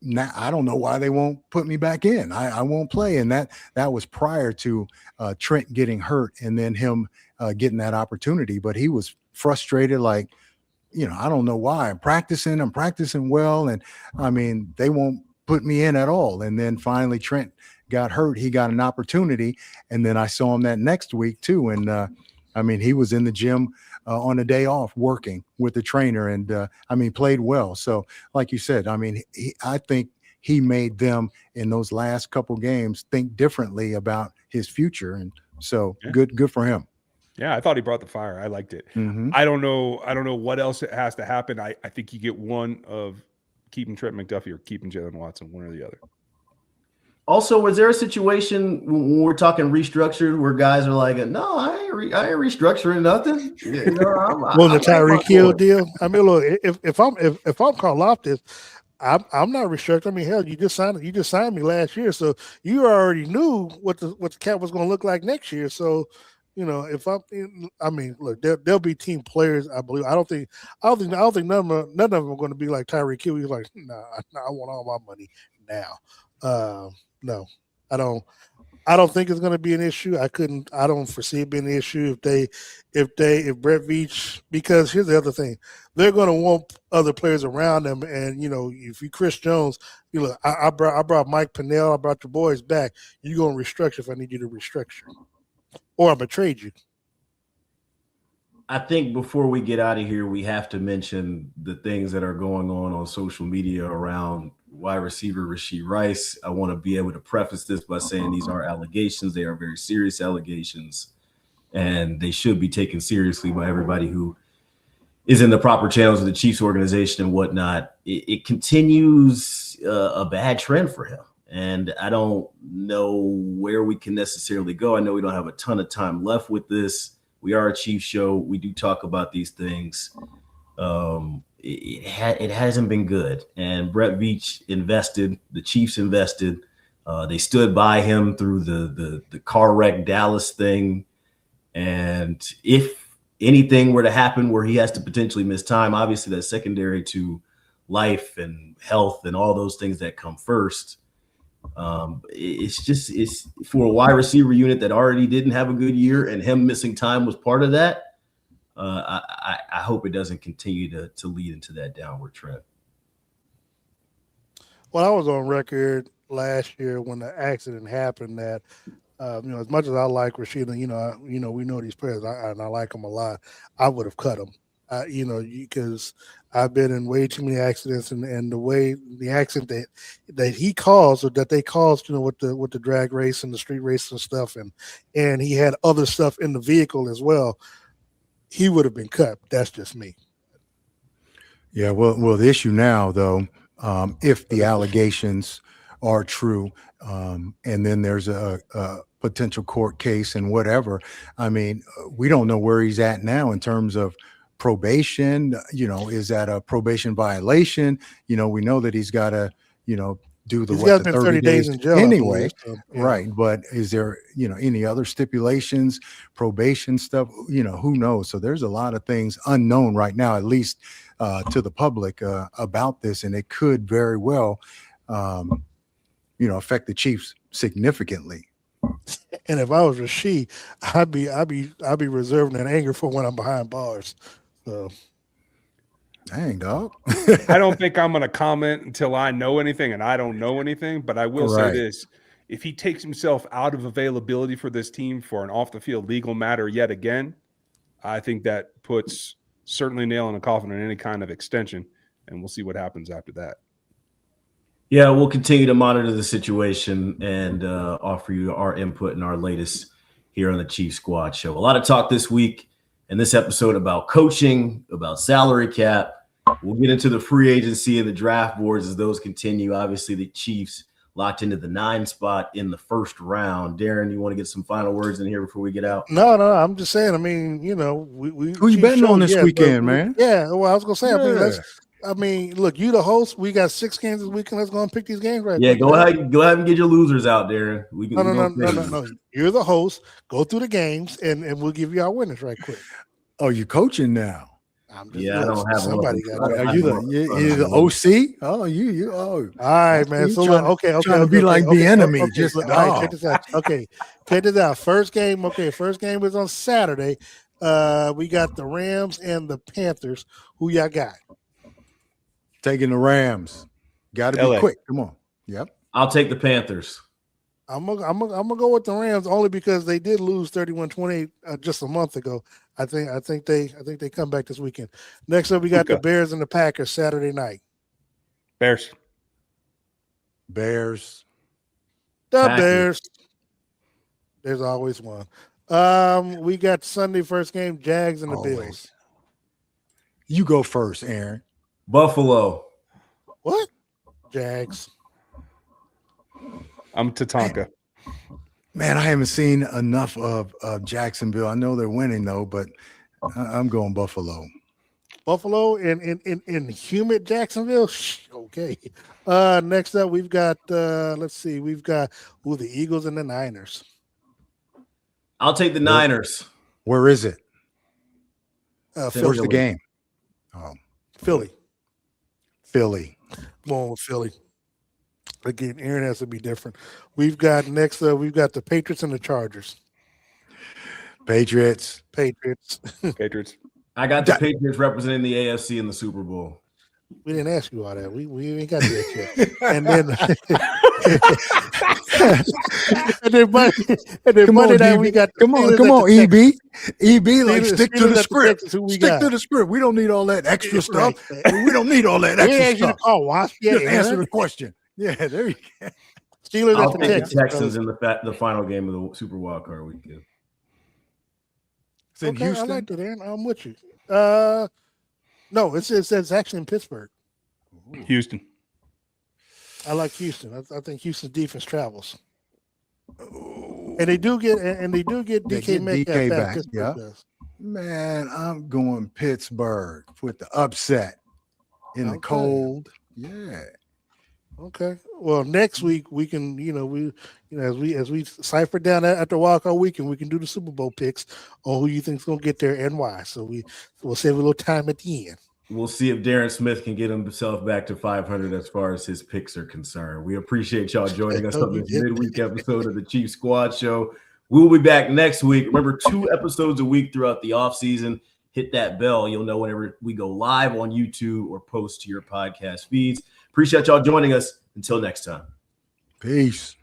nah, I don't know why they won't put me back in. I won't play, and that was prior to Trent getting hurt and then him getting that opportunity. But he was frustrated, like, I don't know why. I'm practicing well, and I mean they won't put me in at all. And then finally Trent got hurt. He got an opportunity, and then I saw him that next week too. And I mean, he was in the gym on a day off working with the trainer, and played well. So like you said, I mean, I think he made them in those last couple games think differently about his future, and so good for him. Yeah, I thought he brought the fire. I liked it. Mm-hmm. I don't know what else has to happen. I think you get one of keeping Trent McDuffie or keeping Jalen Watson, one or the other. Also, was there a situation when we're talking restructured where guys are like, no, I ain't restructuring nothing? The Tyreek Hill deal. I mean, look, if I'm Karlaftis, I'm not restricted. I mean, hell, you just signed me last year, so you already knew what the cap was going to look like next year. So, if I mean, look, there'll be team players. I believe. I don't think none of them are going to be like Tyreek Hill. He's like, nah, I want all my money now. No, I don't. I don't think it's going to be an issue. I don't foresee it being an issue if Brett Veach, because here's the other thing, they're going to want other players around them. And, if you Chris Jones, I brought Mike Pinnell, I brought your boys back. You're going to restructure if I need you to restructure, or I'm going to trade you. I think before we get out of here, we have to mention the things that are going on social media around wide receiver Rashee Rice. I want to be able to preface this by saying these are allegations. They are very serious allegations, and they should be taken seriously by everybody who is in the proper channels of the Chiefs organization and whatnot. It continues a bad trend for him, and I don't know where we can necessarily go. I know we don't have a ton of time left with this. We are a Chiefs show. We do talk about these things. It hasn't been good. And Brett Veach invested. The Chiefs invested. They stood by him through the car wreck Dallas thing. And if anything were to happen where he has to potentially miss time, obviously that's secondary to life and health and all those things that come first. It's for a wide receiver unit that already didn't have a good year, and him missing time was part of that. I hope it doesn't continue to lead into that downward trend. Well, I was on record last year when the accident happened that, as much as I like Rashida, we know these players, and I like them a lot. I would have cut them, because I've been in way too many accidents, and the way the accident that he caused, or that they caused, with the drag race and the street race and stuff, and he had other stuff in the vehicle as well. He would have been cut. That's just me. Yeah, well, the issue now, though, if the allegations are true, and then there's a potential court case and whatever, I mean, we don't know where he's at now in terms of probation. Is that a probation violation? We know that he's got to, do the 30 days in jail anyway, right? But is there any other stipulations, probation stuff? Who knows? So there's a lot of things unknown right now, at least to the public, about this, and it could very well affect the Chiefs significantly. And if I was Rashee, I'd be reserving that anger for when I'm behind bars. So dang, dog. I don't think I'm going to comment until I know anything, and I don't know anything. But I will say this: if he takes himself out of availability for this team for an off-the-field legal matter yet again, I think that puts certainly nail in a coffin on any kind of extension, and we'll see what happens after that. Yeah, we'll continue to monitor the situation and offer you our input and our latest here on the Chief Squad Show. A lot of talk this week in this episode about coaching, about salary cap. We'll get into the free agency and the draft boards as those continue. Obviously, the Chiefs locked into the 9 spot in the first round. Darren, you want to get some final words in here before we get out? No, I'm just saying. I mean, we who you betting on this weekend, man? Yeah, well, I was gonna say. I mean, look, you the host. We got 6 games this weekend. Let's go and pick these games right now. Yeah, go ahead and get your losers out there. No. You're the host. Go through the games, and we'll give you our winners right quick. Oh, you're coaching now. I don't have somebody. Are you the OC? Oh, you. Oh, all right, man. So okay. Trying to be like Bieniemy. All right, check this out. Okay, check this out. First game. Okay, first game is on Saturday. We got the Rams and the Panthers. Who y'all got? Taking the Rams. Got to be quick. Come on. Yep. I'll take the Panthers. I'm gonna go with the Rams only because they did lose 31-28 just a month ago. I think they come back this weekend. Next up, we got the Bears and the Packers Saturday night. Bears. The Packers. Bears. There's always one. We got Sunday first game, Jags and the Bills. You go first, Aaron. Buffalo. What? Jags. I'm Tatanka. Man, I haven't seen enough of Jacksonville. I know they're winning though, but I'm going Buffalo. Buffalo in humid Jacksonville. Okay. Next up, we've got let's see, we've got the Eagles and the Niners. I'll take the Niners. Where is it? Where's the Philly. game? Oh, Philly. Philly. Going with Philly. Again, Aaron has to be different. We've got next up, we've got the Patriots and the Chargers. Patriots. Patriots. I got the Patriots representing the AFC in the Super Bowl. We didn't ask you all that. We ain't got that yet. And then, Monday night we got. Come on, EB. Like stick to the script. Stick to the script. We don't need all that extra stuff. We don't need all that extra stuff. Just answer the question. Yeah, there you go. Steelers I'll at take the Texans in the final game of the Super Wild Card weekend. It's in Houston. I like that, Aaron. I'm with you. No, it's actually in Pittsburgh. Houston. I like Houston. I think Houston's defense travels. And they do get DK Metcalf back. Yeah. Man, I'm going Pittsburgh with the upset in the cold. Yeah. Okay. Well, next week we can, as we cipher down after wildcard weekend, we can do the Super Bowl picks on who you think's gonna get there and why. So we'll save a little time at the end. We'll see if Darren Smith can get himself back to 500 as far as his picks are concerned. We appreciate y'all joining us on this midweek episode of the Chief Squad Show. We'll be back next week. Remember, 2 episodes a week throughout the offseason. Hit that bell. You'll know whenever we go live on YouTube or post to your podcast feeds. Appreciate y'all joining us. Until next time. Peace.